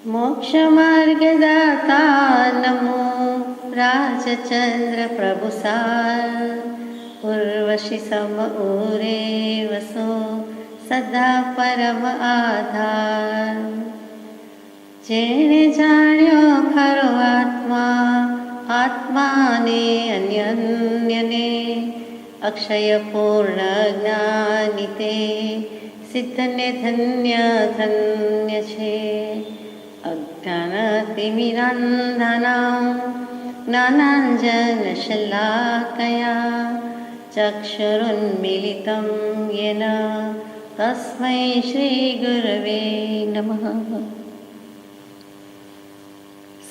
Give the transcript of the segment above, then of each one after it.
मोक्षमार्गदाता नमो राजचंद्र प्रभुसार उर्वशी सम उरे वसो सदा परम आधार। जेणे जाण्यो खरो आत्मा आत्माने अन्यन्यने अक्षय पूर्ण ज्ञानिते सिद्धने धन्य धन्य छे। अज्ञानतिमिरान्धनां ज्ञानाञ्जनशलाकया चक्षुरुन्मीलितं येन तस्मै श्रीगुरवे नमः।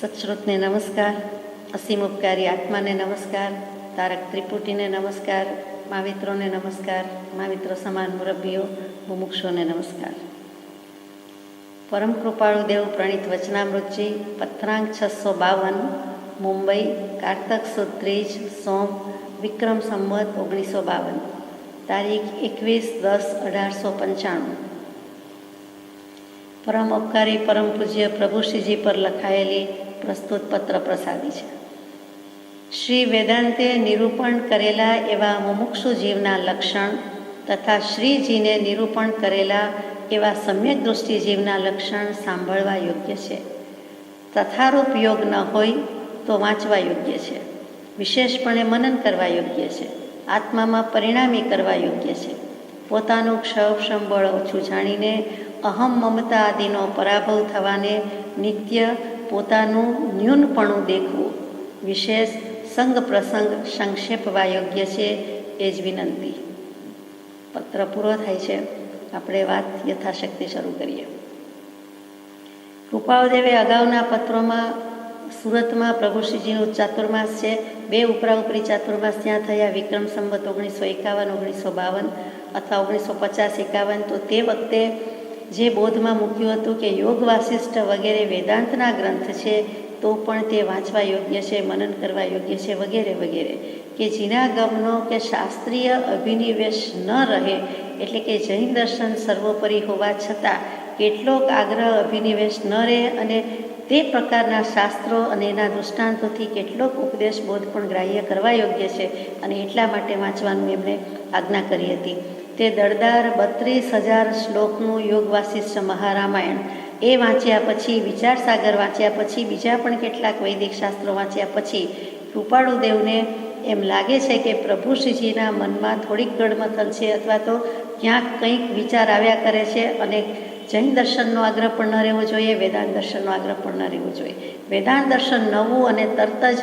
सत्श्रोतने नमस्कार, असीम उपकारी आत्माने नमस्कार, तारक त्रिपुटीने नमस्कार, महावित्रोने नमस्कार, महाविત્રો સમાન મુરબ્બીઓ મુમુક્ષોને નમસ્કાર। પરમ કૃપાળુ દેવ પ્રણીત વચનામૃતજી પત્રાંક 652 મુંબઈ કારતક સુદ 30 સોમ વિક્રમ સંવત 1952 તારીખ 21/10/1895। પરમ ઉપકારી પરમ પૂજ્ય પ્રભુશ્રીજી પર લખાયેલી પ્રસ્તુત પત્ર પ્રસાદી છે। શ્રી વેદાંતે નિરૂપણ કરેલા એવા મુમુક્ષુ જીવના લક્ષણ તથા શ્રીજીને નિરૂપણ કરેલા એવા સમ્યક દૃષ્ટિ જીવના લક્ષણ સાંભળવા યોગ્ય છે। તથારૂપ યોગ ન હોય તો વાંચવા યોગ્ય છે, વિશેષપણે મનન કરવા યોગ્ય છે, આત્મામાં પરિણામી કરવા યોગ્ય છે। પોતાનું ક્ષયક્ષમ બળ ઓછું જાણીને અહમ મમતા આદિનો પરાભવ થવાને નિત્ય પોતાનું ન્યૂનપણું દેખવું, વિશેષ સંગ પ્રસંગ સંક્ષેપવા યોગ્ય છે એ જ વિનંતી। પત્ર પૂરો થાય છે, આપણે વાત યથાશક્તિ શરૂ કરીએ। કૃપાળુદેવે અગાઉના પત્રોમાં સુરતમાં પ્રભુશ્રીજીનું ચાતુર્માસ છે, બે ઉપરાઉપરી ચાતુર્માસ ત્યાં થયા, વિક્રમ સંવત 1951 1952 અથવા 1950-51। તો તે વખતે જે બોધમાં મૂક્યું હતું કે યોગ વાસિષ્ઠ વગેરે વેદાંતના ગ્રંથ છે તો પણ તે વાંચવા યોગ્ય છે, મનન કરવા યોગ્ય છે વગેરે વગેરે, કે જેના ગમનો કે શાસ્ત્રીય અભિનિવેશ ન રહે, એટલે કે જૈન દર્શન સર્વોપરી હોવા છતાં કેટલોક આગ્રહ અભિનિવેશ ન રહે અને તે પ્રકારના શાસ્ત્રો અને એના દૃષ્ટાંતોથી કેટલોક ઉપદેશ બોધ પણ ગ્રાહ્ય કરવા યોગ્ય છે અને એટલા માટે વાંચવાનું એમણે આજ્ઞા કરી હતી। તે દળદાર 32,000 શ્લોકનું યોગ વાસિષ્ઠ મહારામાયણ એ વાંચ્યા પછી, વિચાર સાગર વાંચ્યા પછી, બીજા પણ કેટલાક વૈદિક શાસ્ત્રો વાંચ્યા પછી કૃપાળુદેવને એમ લાગે છે કે પ્રભુશ્રીજીના મનમાં થોડીક ગડમથલ છે અથવા તો ક્યાંક કંઈક વિચાર આવ્યા કરે છે અને જૈન દર્શનનો આગ્રહ પણ ન રહેવો જોઈએ, વેદાંત દર્શનનો આગ્રહ પણ ન રહેવો જોઈએ। વેદાંત દર્શન નવું અને તરત જ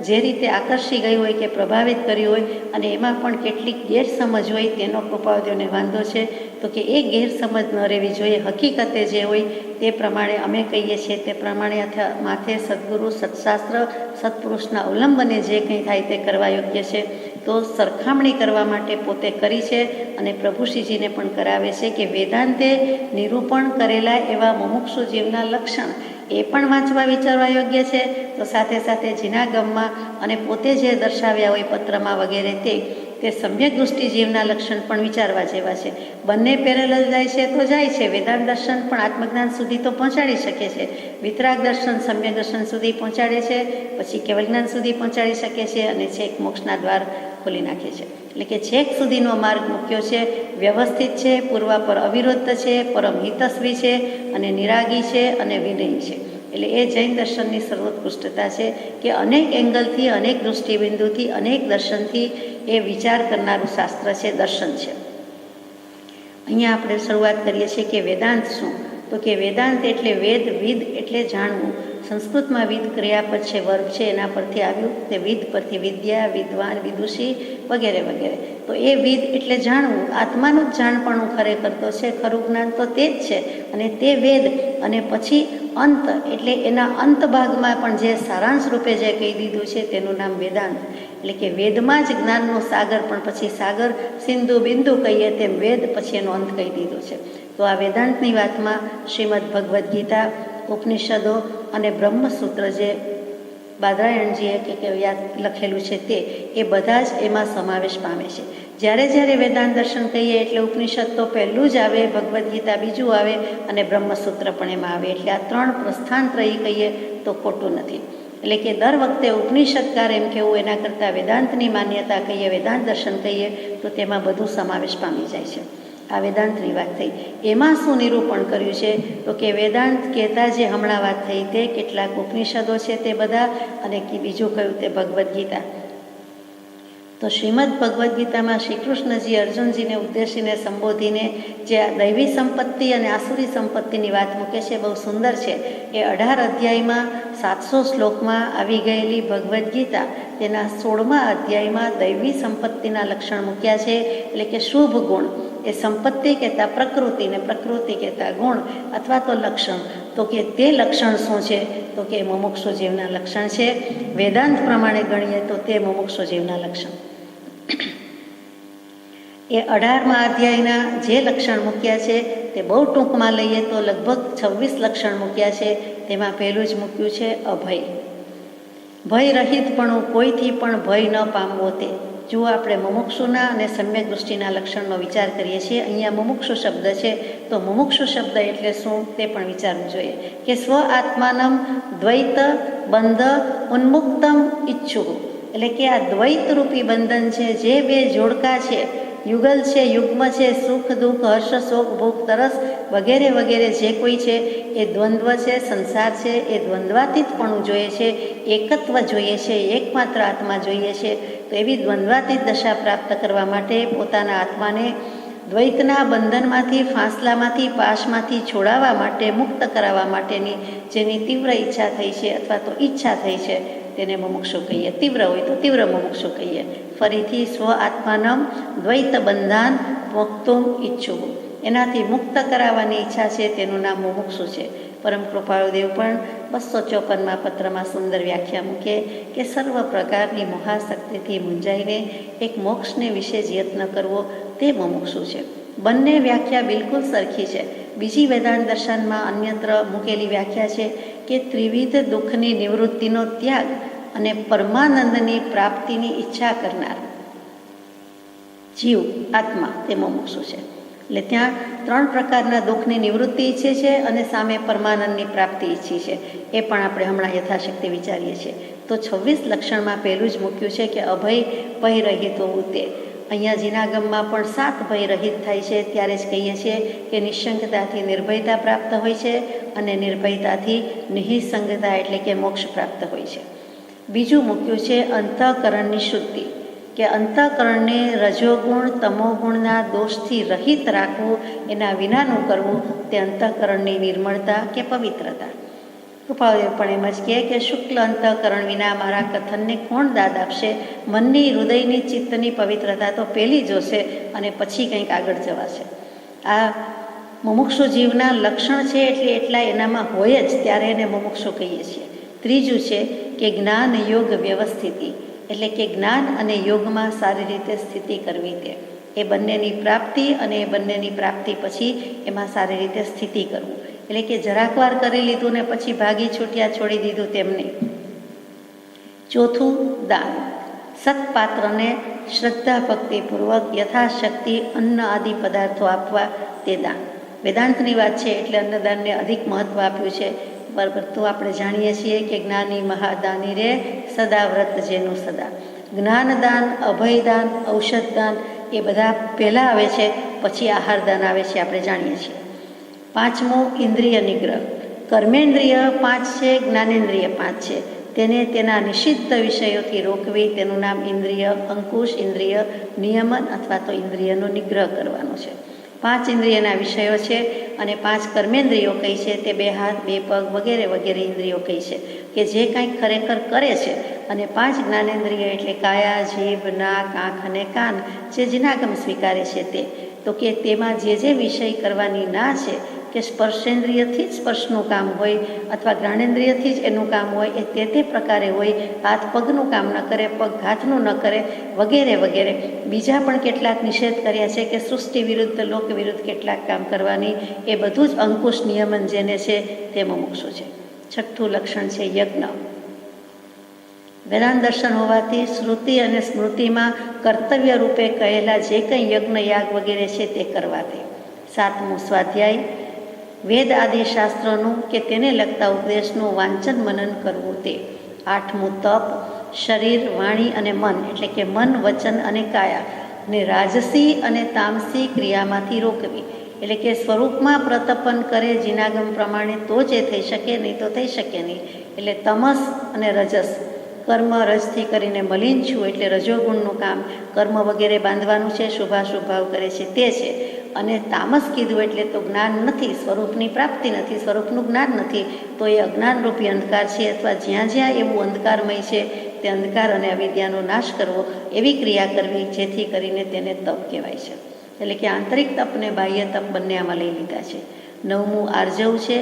જે રીતે આકર્ષી ગયું હોય કે પ્રભાવિત કર્યું હોય અને એમાં પણ કેટલીક ગેરસમજ હોય તેનો કૃપાળુદેવને વાંધો છે, તો કે એ ગેરસમજ ન રહેવી જોઈએ। હકીકતે જે હોય તે પ્રમાણે અમે કહીએ છીએ તે પ્રમાણે માથે સદગુરુ સત્શાસ્ત્ર સત્પુરુષના અવલંબને જે કંઈ થાય તે કરવા યોગ્ય છે। તો સરખામણી કરવા માટે પોતે કરી છે અને પ્રભુશ્રીજીને પણ કરાવે છે કે વેદાંતે નિરૂપણ કરેલા એવા મુમુક્ષુ જીવના લક્ષણ એ પણ વાંચવા વિચારવા યોગ્ય છે। તો સાથે સાથે જીના ગમમાં અને પોતે જે દર્શાવ્યા હોય પત્રમાં વગેરે તે સમ્યક દૃષ્ટિ જીવના લક્ષણ પણ વિચારવા જેવા છે। બંને પેરેલલ જાય છે તો જાય છે, વેદાંત દર્શન પણ આત્મજ્ઞાન સુધી તો પહોંચાડી શકે છે, વિતરાગ દર્શન સમ્યક દર્શન સુધી પહોંચાડે છે, પછી કેવલ જ્ઞાન સુધી પહોંચાડી શકે છે અને છેક મોક્ષના દ્વાર ખોલી નાખે છે। એટલે કે છેક સુધીનો માર્ગ મૂક્યો છે, વ્યવસ્થિત છે, પૂર્વાપર અવિરોધ છે, પરમ હિતસ્વી છે અને નિરાગી છે અને વિનયી છે। એટલે એ જૈન દર્શનની સર્વોત્કૃષ્ટતા છે કે અનેક એંગલથી, અનેક દૃષ્ટિબિંદુથી, અનેક દર્શનથી એ વિચાર કરનારું શાસ્ત્ર છે, દર્શન છે। અહીંયા આપણે શરૂઆત કરીએ છીએ કે વેદાંત શું? તો કે વેદાંત એટલે વેદ, વિદ એટલે જાણવું। સંસ્કૃતમાં વિદ ક્રિયાપદ છે, વર્ગ છે, એના પરથી આવ્યું, તે વિદ પરથી વિદ્યા, વિદ્વાન, વિદુષી વગેરે વગેરે। તો એ વિદ એટલે જાણવું, આત્માનું જ જાણપણું ખરેખર તો છે, ખરું જ્ઞાન તો તે જ છે અને તે વેદ। અને પછી અંત એટલે એના અંત ભાગમાં પણ જે સારાંશ રૂપે જે કહી દીધું છે તેનું નામ વેદાંત। એટલે કે વેદમાં જ જ્ઞાનનો સાગર, પણ પછી સાગર સિંધુ બિંદુ કહીએ તેમ વેદ પછી એનો અંત કહી દીધો છે। તો આ વેદાંતની વાતમાં શ્રીમદ ભગવદ્ ગીતા, ઉપનિષદો અને બ્રહ્મસૂત્ર જે બાદરાયણજીએ કે લખેલું છે તે એ બધા જ એમાં સમાવેશ પામે છે। જ્યારે જ્યારે વેદાંત દર્શન કહીએ એટલે ઉપનિષદ તો પહેલું જ આવે, ભગવદ્ ગીતા બીજું આવે અને બ્રહ્મસૂત્ર પણ એમાં આવે. એટલે આ 3 પ્રસ્થાનત્રયી કહીએ તો ખોટું નથી. એટલે કે દર વખતે ઉપનિષદકાર એમ કહેવું એના કરતાં વેદાંતની માન્યતા કહીએ, વેદાંત દર્શન કહીએ તો તેમાં બધું સમાવેશ પામી જાય છે. આ વેદાંતની વાત થઈ. એમાં શું નિરૂપણ કર્યું છે તો કે વેદાંત કહેતા જે હમણાં વાત થઈ તે કેટલાક ઉપનિષદો છે તે બધા, અને બીજું કયું તે ભગવદ્ ગીતા. તો શ્રીમદ ભગવદ્ ગીતામાં શ્રી કૃષ્ણજી અર્જુનજીને ઉદ્દેશીને સંબોધીને જે આ દૈવી સંપત્તિ અને આસુરી સંપત્તિની વાત મૂકે છે બહુ સુંદર છે. એ 18 અધ્યાયમાં 700 શ્લોકમાં આવી ગયેલી ભગવદ્ ગીતા તેના 16મા અધ્યાયમાં દૈવી સંપત્તિના લક્ષણ મૂક્યા છે. એટલે કે શુભ ગુણ એ સંપત્તિ કહેતા પ્રકૃતિ ને પ્રકૃતિ કહેતા ગુણ અથવા તો લક્ષણ. તો કે તે લક્ષણ શું છે તો કે મુમુક્ષુ જીવના લક્ષણ છે. વેદાંત પ્રમાણે ગણીએ તો તે મુમુક્ષુ જીવના લક્ષણ. એ 18મા અધ્યાયના જે લક્ષણ મૂક્યા છે તે બહુ ટૂંકમાં લઈએ તો લગભગ 26 લક્ષણ મૂક્યા છે. તેમાં પહેલું જ મૂક્યું છે અભય. ભય રહિતપણું, કોઈથી પણ ભય ન પામવો તે. જો આપણે મુમુક્ષુના અને સમ્યક દૃષ્ટિના લક્ષણનો વિચાર કરીએ છીએ, અહીંયા મુમુક્ષુ શબ્દ છે તો મુમુક્ષુ શબ્દ એટલે શું તે પણ વિચારવું જોઈએ કે સ્વ આત્માનમ દ્વૈત બંધ ઉન્મુક્તમ ઈચ્છું. એટલે કે આ દ્વૈત રૂપી બંધન છે, જે બે જોડકા છે, યુગલ છે, યુગ્મ છે, સુખ દુઃખ, હર્ષ શોક, ભૂખ તરસ વગેરે વગેરે જે કોઈ છે એ દ્વંદ્વ છે, સંસાર છે, એ દ્વંદ્વાતીતપણું જોઈએ છે, એકત્વ જોઈએ છે, એકમાત્ર આત્મા જોઈએ છે. તો એવી દ્વંદ્વાતીત દશા પ્રાપ્ત કરવા માટે પોતાના આત્માને દ્વૈતના બંધનમાંથી, ફાંસલામાંથી, પાશમાંથી છોડાવવા માટે, મુક્ત કરાવવા માટેની જેની તીવ્ર ઈચ્છા થઈ છે અથવા તો ઈચ્છા થઈ છે તેને મુમુક્ષુ કહીએ. તીવ્ર હોય તો તીવ્ર મુમુક્ષુ કહીએ. ફરીથી સ્વ આત્માનમ દ્વૈત બંધાન મુક્તુમ ઈચ્છું. એનાથી મુક્ત કરાવવાની ઈચ્છા છે તેનું નામ મુમુક્ષુ છે. પરમ કૃપાળુદેવ પણ 254મા પત્રમાં સુંદર વ્યાખ્યા મૂકે કે સર્વ પ્રકારની મહાશક્તિથી મૂંઝાઈને એક મોક્ષને વિશે જ યત્ન કરવો તે મુમુક્ષુ છે. બંને વ્યાખ્યા બિલકુલ સરખી છે. બીજી વેદાંત દર્શનમાં અન્યત્ર મૂકેલી વ્યાખ્યા છે કે ત્રિવિધ દુઃખની નિવૃત્તિનો ત્યાગ અને પરમાનંદની પ્રાપ્તિની ઈચ્છા કરનાર જીવ આત્મા તે મુમુક્ષુ છે. એટલે ત્યાં 3 પ્રકારના દુઃખની નિવૃત્તિ ઈચ્છે છે અને સામે પરમાનંદની પ્રાપ્તિ ઈચ્છી છે. એ પણ આપણે હમણાં યથાશક્તિ વિચારીએ છીએ. તો 26 લક્ષણમાં પહેલું જ મૂક્યું છે કે અભય ભય રહિત હોવું તે. અહીંયા જીનાગમમાં પણ 7 ભય રહિત થાય છે ત્યારે જ કહીએ છીએ કે નિઃશંકતાથી નિર્ભયતા પ્રાપ્ત હોય છે અને નિર્ભયતાથી નિહિસંગતા એટલે કે મોક્ષ પ્રાપ્ત હોય છે. બીજું મૂક્યું છે અંતઃકરણની શુદ્ધિ, કે અંતઃકરણને રજોગુણ તમોગુણના દોષથી રહિત રાખવું, એના વિનાનું કરવું તે અંતઃકરણની નિર્મળતા કે પવિત્રતા. કૃપાળુદેવ પણ એમ જ કહે કે શુક્લ અંતઃકરણ વિના મારા કથનને કોણ દાદ આપશે? મનની, હૃદયની, ચિત્તની પવિત્રતા તો પહેલી જોશે અને પછી કંઈક આગળ જવાશે. આ મુમુક્ષુ જીવના લક્ષણ છે એટલે એટલા એનામાં હોય જ ત્યારે એને મુમુક્ષુ કહીએ છીએ. ત્રીજું છે કે જ્ઞાન યોગ વ્યવસ્થિતિ, એટલે કે જ્ઞાન અને યોગમાં સારી રીતે સ્થિતિ કરવી તે. એ બંનેની પ્રાપ્તિ અને એ બંનેની પ્રાપ્તિ પછી એમાં સારી રીતે સ્થિતિ કરવું. એટલે કે જરાક વાર કરી લીધું ને પછી ભાગી છૂટ્યા, છોડી દીધું તેમ નહીં. ચોથું દાન. સત્પાત્રને શ્રદ્ધા ભક્તિપૂર્વક યથાશક્તિ અન્ન આદિ પદાર્થો આપવા તે દાન. વેદાંતની વાત છે એટલે અન્નદાનને અધિક મહત્વ આપ્યું છે. પરંતુ આપણે જાણીએ છીએ કે જ્ઞાની મહાદાની રે સદા વ્રત જેનું સદા. જ્ઞાનદાન, અભયદાન, ઔષધદાન એ બધા પહેલાં આવે છે, પછી આહારદાન આવે છે, આપણે જાણીએ છીએ. 5મું ઇન્દ્રિય નિગ્રહ. કર્મેન્દ્રિય 5 છે, જ્ઞાનેન્દ્રિય 5 છે. તેને તેના નિષિદ્ધ વિષયોથી રોકવી તેનું નામ ઇન્દ્રિય અંકુશ, ઇન્દ્રિય નિયમન અથવા તો ઇન્દ્રિયનો નિગ્રહ કરવાનો છે. 5 ઇન્દ્રિયના વિષયો છે અને 5 કર્મેન્દ્રિયો કહી છે તે 2 હાથ, 2 પગ વગેરે વગેરે ઇન્દ્રિયો કહી છે કે જે કંઈક ખરેખર કરે છે. અને 5 જ્ઞાનેન્દ્રિય એટલે કાયા, જીભ, નાક, આંખ અને કાન જે જીનાગમ સ્વીકારે છે તે. તો કે તેમાં જે જે વિષય કરવાની ના છે કે સ્પર્શેન્દ્રિયથી જ સ્પર્શનું કામ હોય અથવા જ્ઞાનેન્દ્રિયથી જ એનું કામ હોય, એ તે પ્રકારે હોય. હાથ પગનું કામ ન કરે, પગ હાથનું ન કરે વગેરે વગેરે. બીજા પણ કેટલાક નિષેધ કર્યા છે કે સૃષ્ટિ વિરુદ્ધ, લોક વિરુદ્ધ કેટલાક કામ કરવાની. એ બધું જ અંકુશ નિયમન જેને છે તે મુમુક્ષુ છે. 6થું લક્ષણ છે યજ્ઞ. વેદાંત દર્શન હોવાથી શ્રુતિ અને સ્મૃતિમાં કર્તવ્ય રૂપે કહેલા જે કંઈ યજ્ઞ યાગ વગેરે છે તે કરવાથી. 7મું સ્વાધ્યાય, વેદ આદિ શાસ્ત્રોનું કે તેને લગતા ઉપદેશનું વાંચન મનન કરવું તે. 8મું તપ, શરીર, વાણી અને મન એટલે કે મન, વચન અને કાયા ને રાજસી અને તામસી ક્રિયામાંથી રોકવી. એટલે કે સ્વરૂપમાં પ્રતપન કરે જીનાગમ પ્રમાણે તો જ એ થઈ શકે, નહીં તો થઈ શકે નહીં. એટલે તમસ અને રજસ, કર્મ રજથી કરીને મલિન છું એટલે રજોગુણનું કામ, કર્મ વગેરે બાંધવાનું છે, શુભાશુભ ભાવ કરે છે તે છે. અને તામસ કીધું એટલે તો જ્ઞાન નથી, સ્વરૂપની પ્રાપ્તિ નથી, સ્વરૂપનું જ્ઞાન નથી, તો એ અજ્ઞાનરૂપી અંધકાર છે. અથવા જ્યાં જ્યાં એવું અંધકારમય છે તે અંધકાર અને અવિદ્યાનો નાશ કરવો, એવી ક્રિયા કરવી જેથી કરીને તેને તપ કહેવાય છે. એટલે કે આંતરિક તપ ને બાહ્ય તપ બંને આમાં લઈ લીધા છે. 9મું આર્જવ છે,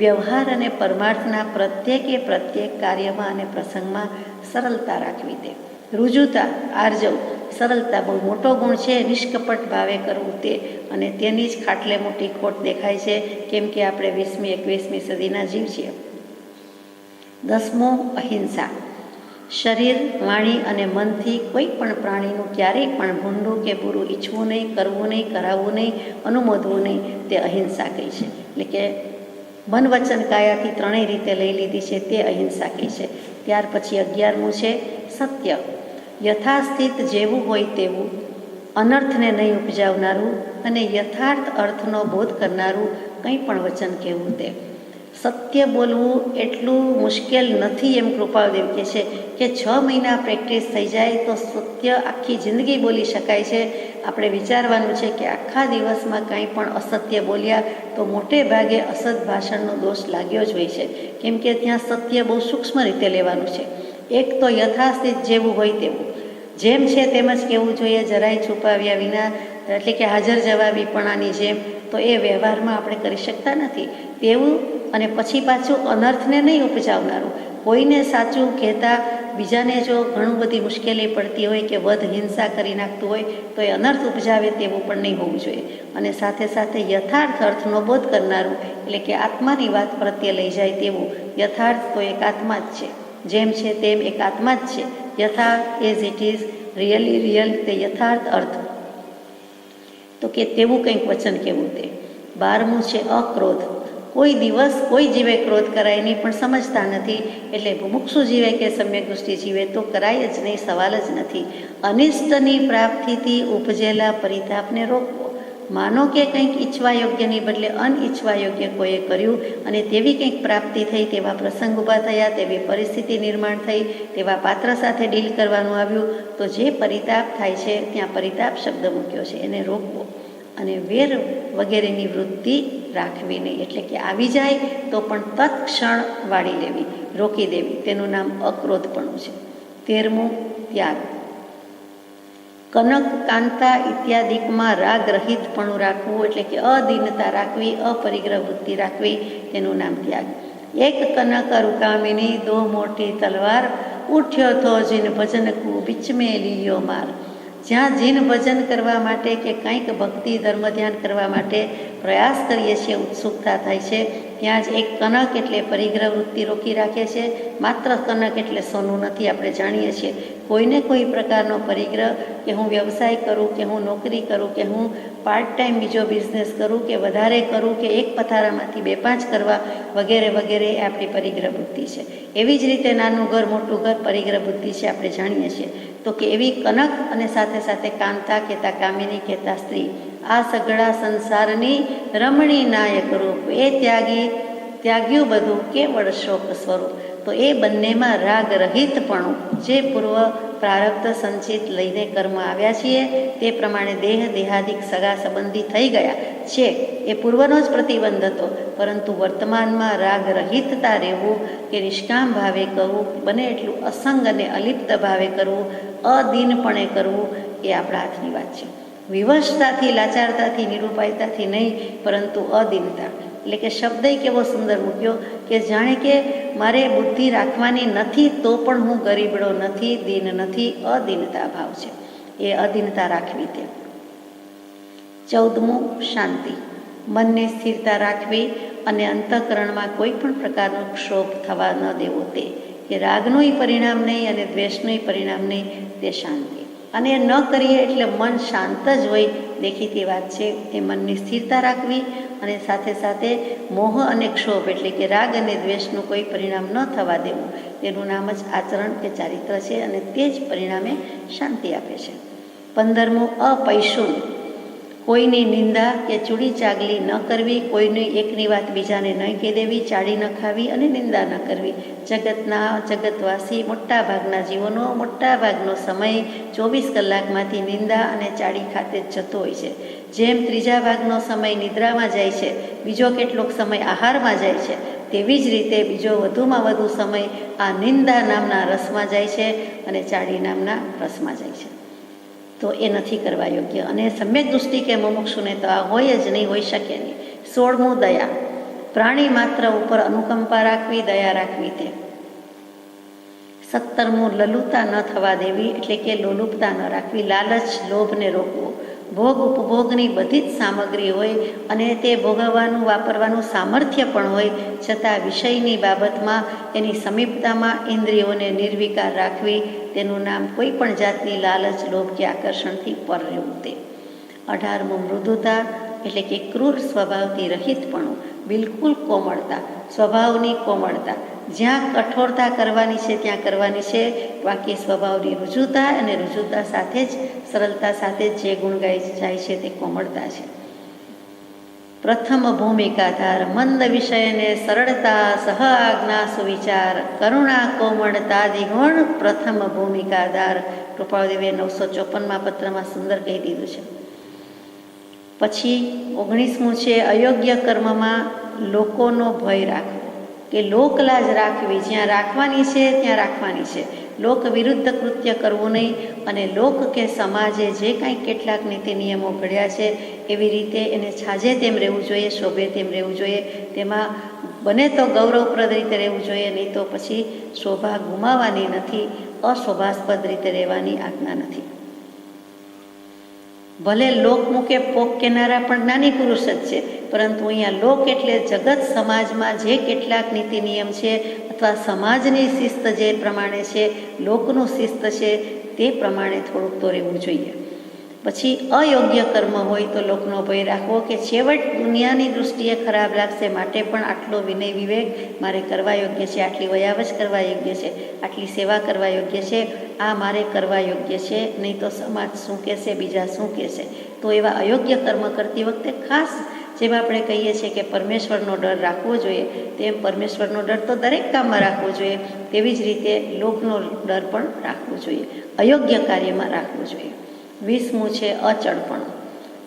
વ્યવહાર અને પરમાર્થના પ્રત્યેક કાર્યમાં અને પ્રસંગમાં સરળતા રાખવી તે. રુજુતા, આર્જવ, સરળતા બહુ મોટો ગુણ છે. નિષ્કપટ ભાવે કરવું તે, અને તેની જ ખાટલે મોટી ખોટ દેખાય છે, કેમ કે આપણે 20મી 21મી સદીના જીવ છીએ. 10મું અહિંસા, શરીર, વાણી અને મનથી કોઈ પણ પ્રાણીનું ક્યારેય પણ ભૂંડું કે બુરું ઈચ્છવું નહીં, કરવું નહીં, કરાવવું નહીં, અનુમોદવું નહીં, તે અહિંસા કહી છે. એટલે કે મન, વચન, કાયાથી ત્રણેય રીતે લઈ લીધી છે તે અહિંસા કહી છે. ત્યાર પછી 11મું છે સત્ય, યથાસ્થિત જેવું હોય તેવું, અનર્થને નહીં ઉપજાવનારું અને યથાર્થ અર્થનો બોધ કરનારું કંઈ પણ વચન કહેવું તે. સત્ય બોલવું એટલું મુશ્કેલ નથી એમ કૃપાળદેવ કહે છે કે 6 મહિના પ્રેક્ટિસ થઈ જાય તો સત્ય આખી જિંદગી બોલી શકાય છે. આપણે વિચારવાનું છે કે આખા દિવસમાં કંઈ પણ અસત્ય બોલ્યા તો મોટે ભાગે અસત ભાષણનો દોષ લાગ્યો જ હોય છે, કેમ કે ત્યાં સત્ય બહુ સૂક્ષ્મ રીતે લેવાનું છે. એક તો યથાસ્થિત જેવું હોય તેવું, જેમ છે તેમ જ કહેવું જોઈએ, જરાય છુપાવ્યા વિના, એટલે કે હાજર જવાબીપણાની જેમ. તો એ વ્યવહારમાં આપણે કરી શકતા નથી તેવું. અને પછી પાછું અનર્થને નહીં ઉપજાવનારું, કોઈને સાચું કહેતા બીજાને જો ઘણું બધી મુશ્કેલી પડતી હોય કે વધ હિંસા કરી નાખતું હોય તો એ અનર્થ ઉપજાવે તેવું પણ નહીં હોવું જોઈએ. અને સાથે સાથે યથાર્થ અર્થનો બોધ કરનારું, એટલે કે આત્માની વાત પ્રત્યે લઈ જાય તેવું. યથાર્થ તો એક આત્મા જ છે, જેમ છે તેમ એક આત્મા જ છે. યથા as it is, really real, તે યથાર્થ અર્થ, તો કે તેવું કંઈક વચન કહેવું તે. 12મું છે અક્રોધ, કોઈ દિવસ કોઈ જીવે ક્રોધ કરાય નહીં, પણ સમજતા નથી. એટલે મુમુક્ષુ જીવે કે સમ્યક દૃષ્ટિ જીવે તો કરાય જ નહીં, સવાલ જ નથી. અનિષ્ટની પ્રાપ્તિથી ઉપજેલા પરિતાપને રોકવો. માનો કે કંઈક ઈચ્છવા યોગ્યની બદલે અનઈચ્છવા યોગ્ય કોઈએ કર્યું અને તેવી કંઈક પ્રાપ્તિ થઈ, તેવા પ્રસંગ ઊભા થયા, તેવી પરિસ્થિતિ નિર્માણ થઈ, તેવા પાત્ર સાથે ડીલ કરવાનું આવ્યું, તો જે પરિતાપ થાય છે ત્યાં પરિતાપ શબ્દ મૂક્યો છે, એને રોકવો. અને વેર વગેરેની વૃત્તિ રાખવી નહીં, એટલે કે આવી જાય તો પણ તત્ક્ષણ વાળી લેવી, રોકી દેવી, તેનું નામ અક્રોધપણું છે. 13મું ત્યાગ, કનક, કાંતા ઇત્યાદિકમાં રાગ રહિતપણું રાખવું, એટલે કે અદીનતા રાખવી, અપરિગ્રહ વૃત્તિ રાખવી, તેનું નામ ત્યાગ. એક કનક રૂકામિની દો મોટી તલવાર, ઉઠ્યો થો જીન ભજન કુ બીચ મેં લીયો માર. જ્યાં જીન ભજન કરવા માટે કે કંઈક ભક્તિ ધર્મ ધ્યાન કરવા માટે પ્રયાસ કરીએ છીએ, ઉત્સુકતા થાય છે, ત્યાં જ એક કનક એટલે પરિગ્રહ વૃત્તિ રોકી રાખે છે. માત્ર કનક એટલે સોનું નથી, આપણે જાણીએ છીએ. કોઈને કોઈ પ્રકારનો પરિગ્રહ, કે હું વ્યવસાય કરું, કે હું નોકરી કરું, કે હું પાર્ટ ટાઈમ બીજો બિઝનેસ કરું, કે વધારે કરું, કે એક પથારામાંથી 2-5 કરવા વગેરે વગેરે, એ આપણી પરિગ્રહ બુદ્ધિ છે. એવી જ રીતે નાનું ઘર મોટું ઘર પરિગ્રહ બુદ્ધિ છે, આપણે જાણીએ છીએ. તો કે એવી કનક અને સાથે સાથે કાંતા કહેતા કામિની કહેતા સ્ત્રી, આ સઘળા સંસારની રમણી નાયક રૂપ, એ ત્યાગ્યું બધું કેવળ શોક સ્વરૂપ. તો એ બંનેમાં રાગ રહિતપણું, જે પૂર્વ પ્રારબ્ધ સંચિત લઈને કર્મ આવ્યા છીએ તે પ્રમાણે દેહાદિક સગા સંબંધી થઈ ગયા છે, એ પૂર્વનો જ પ્રતિબંધ હતો. પરંતુ વર્તમાનમાં રાગ રહિતતા રહેવું, કે નિષ્કામ ભાવે કરવું, બને એટલું અસંગ અને અલિપ્ત ભાવે કરવું, અદીનપણે કરવું, એ આપણા હાથની વાત છે. વિવશતાથી, લાચારતાથી, નિરૂપાયતાથી નહીં, પરંતુ અદીનતા. એટલે કે શબ્દ કેવો સુંદર મૂક્યો કે જાણે કે મારે બુદ્ધિ રાખવાની નથી તો પણ હું ગરીબડો નથી, દીન નથી, અદીનતા ભાવ છે, એ અદીનતા રાખવી તે. 14મું શાંતિ, મનની સ્થિરતા રાખવી અને અંતઃકરણમાં કોઈ પણ પ્રકારનો ક્ષોભ થવા ન દેવો તે. કે રાગનું પરિણામ નહીં અને દ્વેષનું પરિણામ નહીં, તે શાંતિ. અને ન કરીએ એટલે મન શાંત જ હોય, દેખીતી વાત છે. એ મનની સ્થિરતા રાખવી અને સાથે સાથે મોહ અને ક્ષોભ એટલે કે રાગ અને દ્વેષનું કોઈ પરિણામ ન થવા દેવું, તેનું નામ જ આચરણ કે ચારિત્ર છે અને તે જ પરિણામે શાંતિ આપે છે. 15મું અપૈશુન, કોઈની નિંદા કે ચૂડી ચાગલી ન કરવી, કોઈની એકની વાત બીજાને ન કહી દેવી, ચાડી ન ખાવી અને નિંદા ન કરવી. જગતવાસી મોટા ભાગના જીવોનો મોટા ભાગનો સમય 24 કલાકમાંથી નિંદા અને ચાડી ખાતે જ જતો હોય છે. જેમ ત્રીજા ભાગનો સમય નિદ્રામાં જાય છે, બીજો કેટલોક સમય આહારમાં જાય છે, તેવી જ રીતે બીજો વધુમાં વધુ સમય આ નિંદા નામના રસમાં જાય છે અને ચાડી નામના રસમાં જાય છે. તો એ નથી કરવા યોગ્ય. અને સમ્યક દૃષ્ટિ કે મુમુક્ષુને તો આ હોય જ નહીં, હોઈ શકે નહીં. 16મું દયા, પ્રાણી માત્ર ઉપર અનુકંપા રાખવી, દયા રાખવી તે. 17મું લલુતા ન થવા દેવી એટલે કે લોલુપતા ન રાખવી, લાલચ લોભને રોકવો. ભોગ ઉપભોગની બધી જ સામગ્રી હોય અને તે ભોગવવાનું વાપરવાનું સામર્થ્ય પણ હોય, છતાં વિષયની બાબતમાં એની સમીપતામાં ઇન્દ્રિયોને નિર્વિકાર રાખવી, તેનું નામ કોઈ પણ જાતની લાલચ લોભ કે આકર્ષણથી પર રહેવું તે. 18મું મૃદુતા એટલે કે ક્રૂર સ્વભાવથી રહિતપણું, બિલકુલ કોમળતા, સ્વભાવની કોમળતા. જ્યાં કઠોરતા કરવાની છે ત્યાં કરવાની છે, બાકી સ્વભાવની રુજુતા અને રુજુતા સાથે જ સરળતા સાથે જે ગુણ ગાઈ જાય છે તે કોમળતા છે. પ્રથમ ભૂમિકાધાર, મંદ વિષયને સરળતા, સહ આજ્ઞા સુવિચાર, કરુણા કોમળતા દિગુણ, પ્રથમ ભૂમિકાધાર. કૃપાળદેવે 954માં પત્રમાં સુંદર કહી દીધું છે. પછી 19મું છે અયોગ્ય કર્મમાં લોકોનો ભય રાખવો, કે લોકલાજ રાખવી. જ્યાં રાખવાની છે ત્યાં રાખવાની છે, લોક વિરુદ્ધ કૃત્ય કરવું નહીં. અને લોક કે સમાજે જે કાંઈ કેટલાક નીતિ નિયમો ઘડ્યા છે એવી રીતે એને છાજે તેમ રહેવું જોઈએ, શોભે તેમ રહેવું જોઈએ. તેમાં બને તો ગૌરવપ્રદ રીતે રહેવું જોઈએ, નહીં તો પછી શોભા ગુમાવવાની નથી, અશોભાસ્પદ રીતે રહેવાની આજ્ઞા નથી. ભલે લોકમુખે પોક કેનારા પણ જ્ઞાની પુરુષ જ છે, પરંતુ અહીંયા લોક એટલે જગત સમાજમાં જે કેટલાક નીતિ નિયમ છે અથવા સમાજની શિસ્ત જે પ્રમાણે છે, લોકનું શિસ્ત છે તે પ્રમાણે થોડુંક તો રહેવું જોઈએ. પછી અયોગ્ય કર્મ હોય તો લોકનો ભય રાખવો, કે છેવટ દુનિયાની દૃષ્ટિએ ખરાબ લાગશે, માટે પણ આટલો વિનય વિવેક મારે કરવા યોગ્ય છે, આટલી વયાવજ કરવા યોગ્ય છે, આટલી સેવા કરવા યોગ્ય છે, આ મારે કરવા યોગ્ય છે, નહીં તો સમાજ શું કહેશે, બીજા શું કહેશે. તો એવા અયોગ્ય કર્મ કરતી વખતે ખાસ જેમ આપણે કહીએ છીએ કે પરમેશ્વરનો ડર રાખવો જોઈએ, તેમ પરમેશ્વરનો ડર તો દરેક કામમાં રાખવો જોઈએ, તેવી જ રીતે લોકનો ડર પણ રાખવો જોઈએ, અયોગ્ય કાર્યમાં રાખવું જોઈએ. 20મું છે અચળપણ,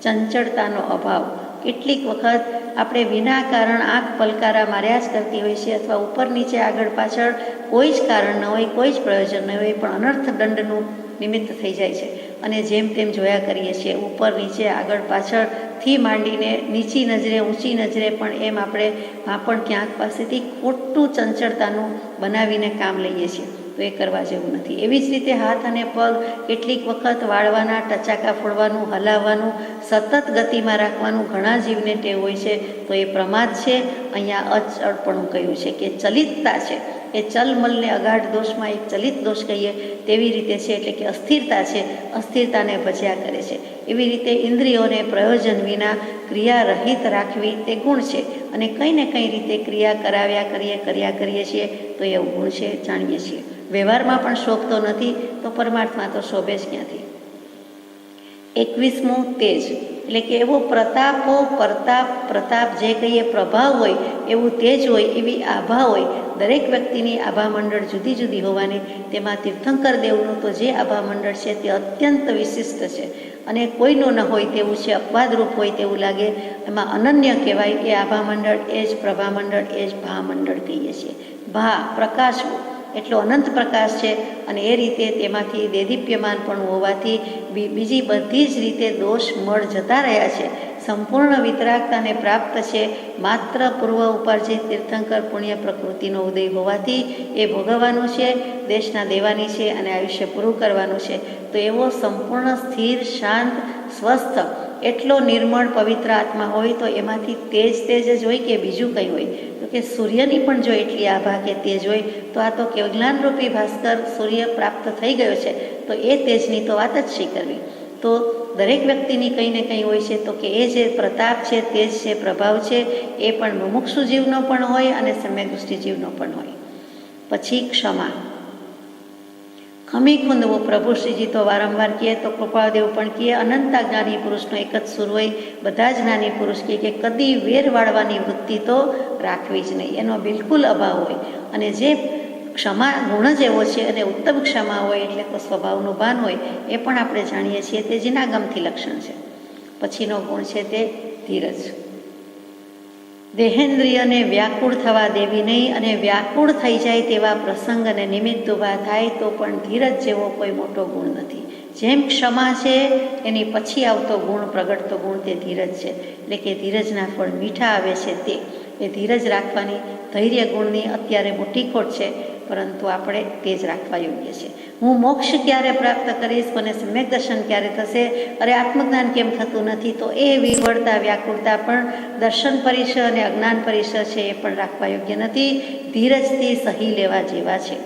ચંચળતાનો અભાવ. કેટલીક વખત આપણે વિના કારણ આંખ પલકારા માર્યા જ કરતી હોય છે, અથવા ઉપર નીચે આગળ પાછળ કોઈ જ કારણ ન હોય, કોઈ જ પ્રયોજન ન હોય, પણ અનર્થ દંડનું નિમિત્ત થઈ જાય છે. અને જેમ તેમ જોયા કરીએ છીએ, ઉપર નીચે આગળ પાછળથી માંડીને નીચી નજરે ઊંચી નજરે પણ એમ આપણે પણ ક્યાંક પાસેથી ખોટું ચંચળતાનું બનાવીને કામ લઈએ છીએ, તો એ કરવા જેવું નથી. એવી જ રીતે હાથ અને પગ કેટલીક વખત વાળવાના, ટચાકા ફોડવાનું, હલાવવાનું, સતત ગતિમાં રાખવાનું ઘણા જીવને ટેવ હોય છે, તો એ પ્રમાદ છે. અહીંયા અચળપણું કહ્યું છે કે ચલિતતા છે, એ ચલમલને અગાઢ દોષમાં એક ચલિત દોષ કહીએ તેવી રીતે છે, એટલે કે અસ્થિરતા છે, અસ્થિરતાને ભજ્યા કરે છે. એવી રીતે ઇન્દ્રિયોને પ્રયોજન વિના ક્રિયા રહિત રાખવી તે ગુણ છે, અને કંઈ ને કંઈ રીતે ક્રિયા કર્યા કરીએ છીએ તો એ ગુણ છે, જાણીએ છીએ. વ્યવહારમાં પણ શોભતો નથી તો પરમાર્થમાં તો શોભે જ ક્યાંથી. 21મું તેજ, એટલે કે એવો પ્રતાપ જે કહીએ પ્રભાવ હોય એવું તેજ હોય, એવી આભા હોય. દરેક વ્યક્તિની આભા મંડળ જુદી જુદી હોવાની, તેમાં તીર્થંકર દેવનું તો જે આભા મંડળ છે તે અત્યંત વિશિષ્ટ છે, અને કોઈનું ન હોય તેવું છે, અપવાદરૂપ હોય તેવું લાગે, એમાં અનન્ય કહેવાય. એ આભા મંડળ એ જ પ્રભા મંડળ, એ જ ભા મંડળ કહીએ છીએ. ભા પ્રકાશવું એટલો અનંત પ્રકાશ છે, અને એ રીતે તેમાંથી દેદીપ્યમાન પણ હોવાથી બીજી બધી જ રીતે દોષ મળ જતા રહ્યા છે. સંપૂર્ણ વિતરાગતાને પ્રાપ્ત છે, માત્ર પૂર્વ ઉપાર્જિત તીર્થંકર પુણ્ય પ્રકૃતિનો ઉદય હોવાથી એ ભોગવવાનું છે, દેશના દેવાની છે, અને આયુષ્ય પૂરું કરવાનું છે. તો એવો સંપૂર્ણ સ્થિર, શાંત, સ્વસ્થ એટલો નિર્મળ પવિત્ર આત્મા હોય તો એમાંથી તેજ જ હોય કે બીજું કંઈ હોય? તો કે સૂર્યની પણ જો એટલી આભા કે તેજ હોય તો આ તો કે જ્ઞાનરૂપી ભાસ્કર સૂર્ય પ્રાપ્ત થઈ ગયો છે, તો એ તેજની તો વાત જ શી કરવી? તો દરેક વ્યક્તિની કંઈ ને કંઈ હોય છે, તો કે એ જે પ્રતાપ છે, તેજ છે, પ્રભાવ છે, એ પણ મુમુક્ષુ જીવનો પણ હોય અને સમ્યક દૃષ્ટિ જીવનો પણ હોય. પછી ક્ષમા. ખમી ખૂંદવું. પ્રભુ શ્રીજી તો વારંવાર કહે, તો કૃપાદેવ પણ કહે, અનંતા જ્ઞાની પુરુષનો એક જ સુર હોય. બધા જ જ્ઞાની પુરુષ કહે કે કદી વેર વાળવાની વૃત્તિ તો રાખવી જ નહીં, એનો બિલકુલ અભાવ હોય. અને જે ક્ષમા ગુણ જ એવો છે અને ઉત્તમ ક્ષમા હોય એટલે તો સ્વભાવનું ભાન હોય, એ પણ આપણે જાણીએ છીએ, તે જીનાગમથી લક્ષણ છે. પછીનો ગુણ છે તે ધીરજ. દેહેન્દ્રિયને વ્યાકુળ થવા દેવી નહીં, અને વ્યાકુળ થઈ જાય તેવા પ્રસંગ અને નિમિત્ત ઊભા થાય તો પણ ધીરજ જેવો કોઈ મોટો ગુણ નથી. જેમ ક્ષમા છે એની પછી આવતો ગુણ, પ્રગટતો ગુણ તે ધીરજ છે. એટલે કે ધીરજના ફળ મીઠા આવે છે તે એ ધીરજ રાખવાની, ધૈર્ય ગુણની અત્યારે મોટી ખોટ છે, પરંતુ આપણે તે જ રાખવા યોગ્ય છે. હું મોક્ષ ક્યારે પ્રાપ્ત કરીશ, મને સમ્યક દર્શન ક્યારે થશે, અરે આત્મજ્ઞાન કેમ થતું નથી, તો એ વિવળતા વ્યાકુળતા પણ દર્શન પરિસર અને અજ્ઞાન પરિસર છે એ પણ રાખવા યોગ્ય નથી. ધીરજથી સહી લેવા જેવા છે.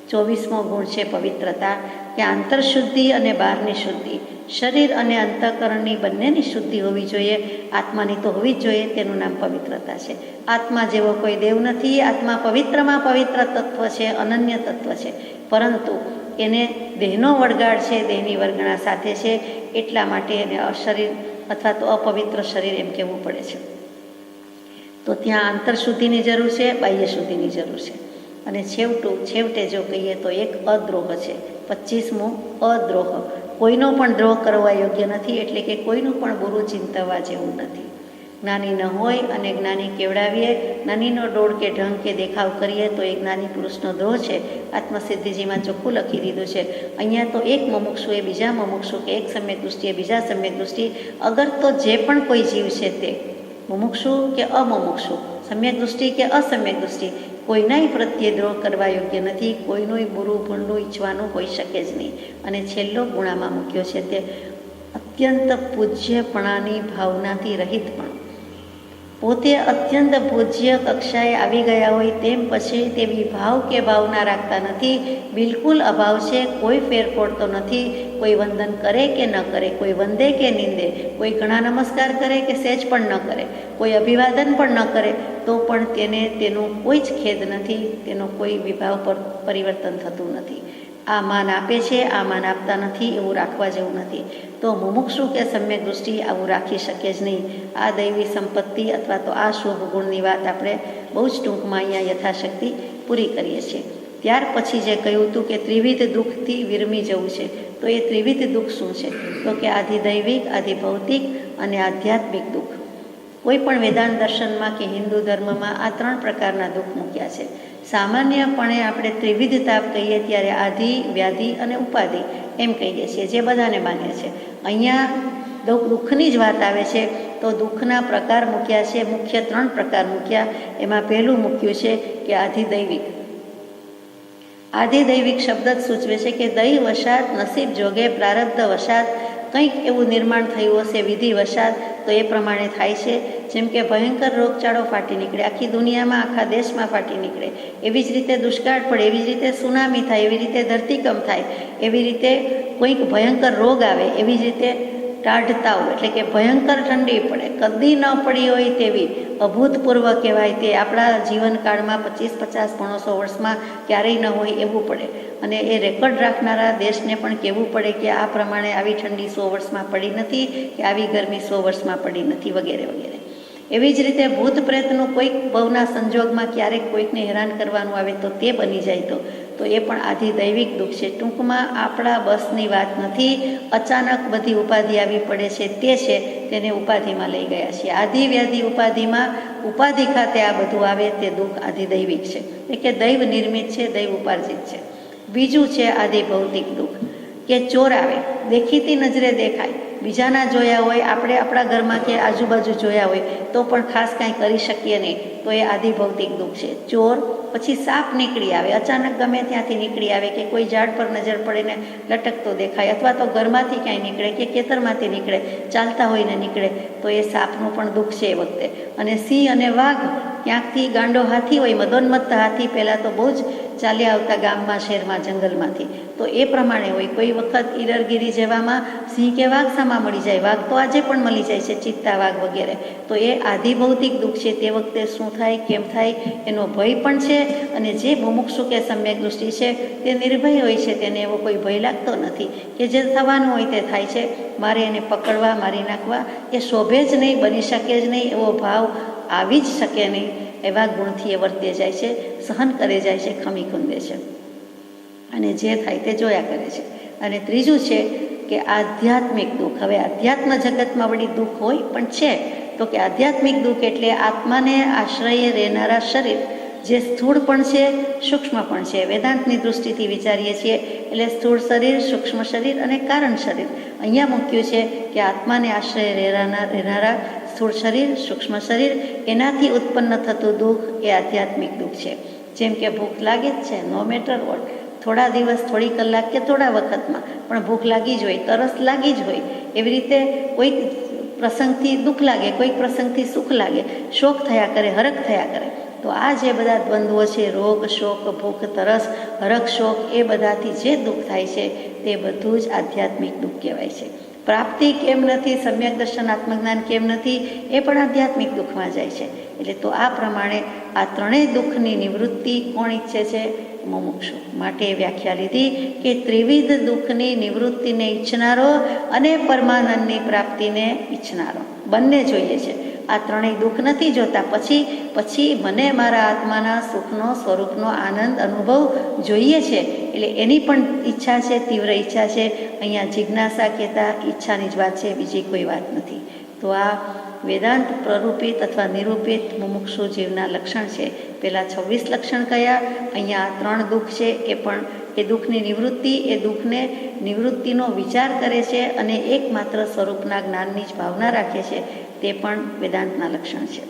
24મો ગુણ છે પવિત્રતા, કે આંતરશુદ્ધિ અને બહારની શુદ્ધિ, શરીર અને અંતઃકરણની બંનેની શુદ્ધિ હોવી જોઈએ. આત્માની તો હોવી જ જોઈએ, તેનું નામ પવિત્રતા છે. આત્મા જેવો કોઈ દેવ નથી. આત્મા પવિત્રમાં પવિત્ર તત્વ છે, અનન્ય તત્વ છે, પરંતુ એને દેહનો વળગાડ છે, દેહની વર્ગણા સાથે છે, એટલા માટે એને અશરીર અથવા તો અપવિત્ર શરીર એમ કહેવું પડે છે. તો ત્યાં આંતરશુદ્ધિની જરૂર છે, બાહ્ય શુદ્ધિની જરૂર છે. અને છેવટે જો કહીએ તો એક અદ્રોહ છે. 25મો અદ્રોહ. કોઈનો પણ દ્રોહ કરવા યોગ્ય નથી, એટલે કે કોઈનું પણ બુરું ચિંતવવા જેવું નથી. જ્ઞાની ન હોય અને જ્ઞાની કેવડાવીએ, જ્ઞાનીનો ડોળ કે ઢંગ કે દેખાવ કરીએ તો એ જ્ઞાની પુરુષનો દ્રોહ છે. આત્મસિદ્ધિજીમાં ચોખ્ખું લખી દીધું છે. અહીંયા તો એક મુમુક્ષુ એ બીજા મુમુક્ષુ, કે એક સમ્યક દૃષ્ટિએ બીજા સમ્યક દૃષ્ટિ, અગર તો જે પણ કોઈ જીવ છે તે મુમુક્ષુ કે અમુમુક્ષુ, સમ્યક દૃષ્ટિ કે અસમ્યક દૃષ્ટિ, કોઈનાય પ્રત્યે દ્રોહ કરવા યોગ્ય નથી. કોઈનું બુરું ભૂંડું ઈચ્છવાનું હોઈ શકે જ નહીં. અને છેલ્લો ગુણામાં મૂક્યો છે તે અત્યંત પૂજ્યપણાની ભાવનાથી રહિત પણ. પોતે અત્યંત પૂજ્ય કક્ષાએ આવી ગયા હોય તેમ પછી તેવી ભાવ કે ભાવના રાખતા નથી. બિલકુલ અભાવ છે, કોઈ ફેર પડતો નથી. કોઈ વંદન કરે કે ન કરે, કોઈ વંદે કે નિંદે, કોઈ ઘણા નમસ્કાર કરે કે સહેજ પણ ન કરે, કોઈ અભિવાદન પણ ન કરે, તો પણ તેનું કોઈ જ ખેદ નથી, તેનો કોઈ વિભાવ પર પરિવર્તન થતું નથી. આ માન આપે છે, આ માન આપતા નથી, એવું રાખવા જેવું નથી. તો મુમુક્ષુ કે સમ્યક દૃષ્ટિ આવું રાખી શકે જ નહીં. આ દૈવી સંપત્તિ અથવા તો આ શુભ ગુણની વાત આપણે બહુ જ ટૂંકમાં અહીંયા યથાશક્તિ પૂરી કરીએ છીએ. ત્યાર પછી જે કહ્યું હતું કે ત્રિવિધ દુઃખથી વિરમી જવું છે, તો એ ત્રિવિધ દુઃખ શું છે? તો કે આધિદૈવિક, આધિભૌતિક અને આધ્યાત્મિક દુઃખ. કોઈ પણ વેદાંત દર્શનમાં કે હિન્દુ ધર્મમાં આ 3 પ્રકારના દુઃખ મૂક્યા છે. સામાન્યપણે આપણે ત્રિવિધ તાપ કહીએ ત્યારે આધિ, વ્યાધિ અને ઉપાધિ એમ કહીએ છીએ, જે બધાને માન્ય છે. અહીંયા દુઃખની જ વાત આવે છે તો દુઃખના પ્રકાર મૂક્યા છે, મુખ્ય 3 પ્રકાર મૂક્યા. એમાં પહેલું મૂક્યું છે કે આધિદૈવિક. આધિદૈવિક શબ્દ જ સૂચવે છે કે દૈવ વશાત, નસીબ જોગે, પ્રારબ્ધ વશાત કંઈક એવું નિર્માણ થયું હશે વિધિ વશાત, તો એ પ્રમાણે થાય છે. જેમ કે ભયંકર રોગચાળો ફાટી નીકળે, આખી દુનિયામાં, આખા દેશમાં ફાટી નીકળે, એવી જ રીતે દુષ્કાળ પડે, એવી જ રીતે સુનામી થાય, એવી રીતે ધરતીકંપ થાય, એવી રીતે કોઈક ભયંકર રોગ આવે, એવી જ રીતે ટાઢ તાવ એટલે કે ભયંકર ઠંડી પડે, કદી ન પડી હોય તેવી અભૂતપૂર્વ કહેવાય તે આપણા જીવનકાળમાં 25, 50, 500 વર્ષમાં ક્યારેય ન હોય એવું પડે. અને એ રેકોર્ડ રાખનારા દેશને પણ કહેવું પડે કે આ પ્રમાણે આવી ઠંડી 100 વર્ષમાં પડી નથી, કે આવી ગરમી 100 વર્ષમાં પડી નથી, વગેરે વગેરે. એવી જ રીતે ભૂત પ્રેતનું કોઈક ભવના સંજોગમાં ક્યારેક કોઈકને હેરાન કરવાનું આવે તો તે બની જાય તો એ પણ આધિદૈવિક દુઃખ છે. ટૂંકમાં આપણા બસની વાત નથી. અચાનક બધી ઉપાધિ આવી પડે છે, તે છે તેને ઉપાધિમાં લઈ ગયા છીએ. આધિ વ્યાધિ ઉપાધિમાં ઉપાધિ ખાતે આ બધું આવે તે દુઃખ આધિદૈવિક છે, એટલે કે દૈવ નિર્મિત છે, દૈવ ઉપાર્જિત છે. બીજું છે આધિભૌતિક દુઃખ, કે ચોર આવે, દેખીતી નજરે દેખાય, બીજાના જોયા હોય, આપણે આપણા ઘરમાં કે આજુબાજુ જોયા હોય તો પણ ખાસ કાંઈ કરી શકીએ નહીં, તો એ આદિ ભૌતિક દુઃખ છે. ચોર, પછી સાપ નીકળી આવે, અચાનક ગમે ત્યાંથી નીકળી આવે, કે કોઈ ઝાડ પર નજર પડીને લટકતો દેખાય, અથવા તો ઘરમાંથી ક્યાંય નીકળે કે ખેતરમાંથી નીકળે, ચાલતા હોઈને નીકળે, તો એ સાપનું પણ દુઃખ છે એ વખતે. અને સિંહ અને વાઘ, ક્યાંકથી ગાંડો હાથી હોય, મદોન્મત્ત હાથી પહેલાં તો બહુ જ ચાલ્યા આવતા ગામમાં, શહેરમાં, જંગલમાંથી, તો એ પ્રમાણે હોય. કોઈ વખત ઈડરગીરી જેવામાં સિંહ કે વાઘ સામા મળી જાય, વાઘ તો આજે પણ મળી જાય છે, ચિત્તા વાઘ વગેરે, તો એ આધિભૌતિક દુઃખ છે. તે વખતે શું થાય, કેમ થાય, એનો ભય પણ છે. અને જે મુમુક્ષુ કે સમ્યક દૃષ્ટિ છે તે નિર્ભય હોય છે, તેને એવો કોઈ ભય લાગતો નથી કે જે થવાનું હોય તે થાય છે, મારે એને પકડવા, મારી નાખવા એ શોભે જ નહીં, બની શકે જ નહીં, એવો ભાવ આવી જ શકે નહીં. એવા ગુણથી એ વર્તે જાય છે, સહન કરે જાય છે, ખમી ખુંદે છે, અને જે થાય તે જોયા કરે છે. અને ત્રીજું છે કે આધ્યાત્મિક દુઃખ. હવે આધ્યાત્મ જગતમાં વળી દુઃખ હોય પણ છે, તો કે આધ્યાત્મિક દુઃખ એટલે આત્માને આશ્રયે રહેનારા શરીર, જે સ્થૂળ પણ છે, સૂક્ષ્મ પણ છે. વેદાંતની દૃષ્ટિથી વિચારીએ છીએ એટલે સ્થૂળ શરીર, સૂક્ષ્મ શરીર અને કારણ શરીર. અહીંયા મૂક્યું છે કે આત્માને આશ્રય રહેનારા સ્થૂળ શરીર, સૂક્ષ્મ શરીર, એનાથી ઉત્પન્ન થતું દુઃખ એ આધ્યાત્મિક દુઃખ છે. જેમ કે ભૂખ લાગે જ છે, નો મેટર વોટ, થોડા દિવસ, થોડી કલાક કે થોડા વખતમાં પણ ભૂખ લાગી જ હોય, તરસ લાગી જ હોય. એવી રીતે કોઈક પ્રસંગથી દુઃખ લાગે, કોઈક પ્રસંગથી સુખ લાગે, શોક થયા કરે, હરખ થયા કરે. તો આ જે બધા દ્વંદ્વો છે, રોગ, શોક, ભૂખ, તરસ, હરખ, શોક, એ બધાથી જે દુઃખ થાય છે તે બધું જ આધ્યાત્મિક દુઃખ કહેવાય છે. પ્રાપ્તિ કેમ નથી, સમ્યક દર્શન, આત્મજ્ઞાન કેમ નથી, એ પણ આધ્યાત્મિક દુઃખમાં જાય છે. એટલે તો આ પ્રમાણે આ ત્રણેય દુઃખની નિવૃત્તિ કોણ ઈચ્છે છે? મુમુક્ષુ. માટે વ્યાખ્યા લીધી કે ત્રિવિધ દુઃખની નિવૃત્તિને ઈચ્છનારો અને પરમાનંદની પ્રાપ્તિને ઈચ્છનારો, બંને જોઈએ છે. આ ત્રણેય દુઃખ નથી જોતા, પછી મને મારા આત્માના સુખનો, સ્વરૂપનો આનંદ અનુભવ જોઈએ છે, એટલે એની પણ ઈચ્છા છે, તીવ્ર ઈચ્છા છે. અહીંયા જિજ્ઞાસા કહેતા ઈચ્છાની જ વાત છે, બીજી કોઈ વાત નથી. તો આ વેદાંત પ્રરૂપિત અથવા નિરૂપિત મુમુક્ષુ જીવના લક્ષણ છે. પહેલાં 26 લક્ષણ કયા, અહીંયા 3 દુઃખ છે, એ પણ એ દુઃખની નિવૃત્તિ, એ દુઃખને નિવૃત્તિનો વિચાર કરે છે અને એકમાત્ર સ્વરૂપના જ્ઞાનની જ ભાવના રાખે છે, તે પણ વેદાંતના લક્ષણ છે.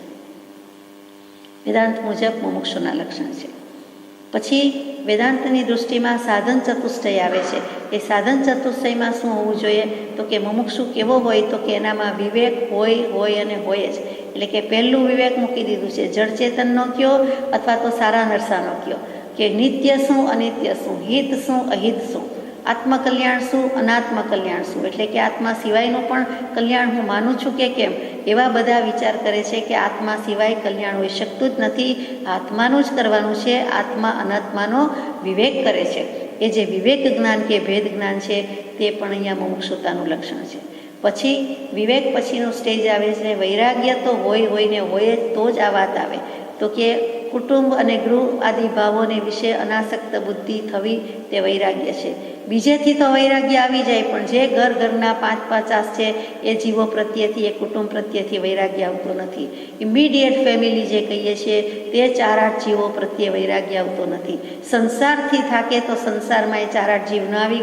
વેદાંત મુજબ મુમુક્ષુના લક્ષણ છે. પછી વેદાંતની દૃષ્ટિમાં સાધન ચતુષ્ટય આવે છે. એ સાધન ચતુષ્ટયમાં શું હોવું જોઈએ? તો કે મુમુક્ષુ કેવો હોય? તો કે એનામાં વિવેક હોય અને હોય જ. એટલે કે પહેલું વિવેક મૂકી દીધું છે, જળચેતનનો કયો અથવા તો સારા નરસાનો કયો, કે નિત્ય શું, અનિત્ય શું, હિત શું, અહિત શું, આત્મકલ્યાણ શું, અનાત્મ કલ્યાણ શું, એટલે કે આત્મા સિવાયનું પણ કલ્યાણ હું માનું છું કે કેમ, એવા બધા વિચાર કરે છે કે આત્મા સિવાય કલ્યાણ હોઈ શકતું જ નથી, આત્માનું જ કરવાનું છે. આત્મા અનાત્માનો વિવેક કરે છે. એ જે વિવેક જ્ઞાન કે ભેદ જ્ઞાન છે તે પણ અહીંયા મુમુક્ષુતાનું લક્ષણ છે. પછી વિવેક પછીનો સ્ટેજ આવે છે વૈરાગ્ય. તો હોય ને હોય તો જ આ વાત આવે, તો કે કુટુંબ અને ગૃહ આદિ ભાવોને વિશે અનાસક્ત બુદ્ધિ થવી તે વૈરાગ્ય છે. બીજેથી તો વૈરાગ્ય આવી જાય, પણ જે ઘરના 5-50 છે એ જીવો પ્રત્યેથી, એ કુટુંબ પ્રત્યેથી વૈરાગ્ય આવતું નથી. ઇમિડિયેટ ફેમિલી જે કહીએ છીએ તે 4-8 જીવો પ્રત્યે વૈરાગ્ય આવતો નથી. સંસારથી થાકે તો સંસારમાં એ 4-8 જીવ ન આવી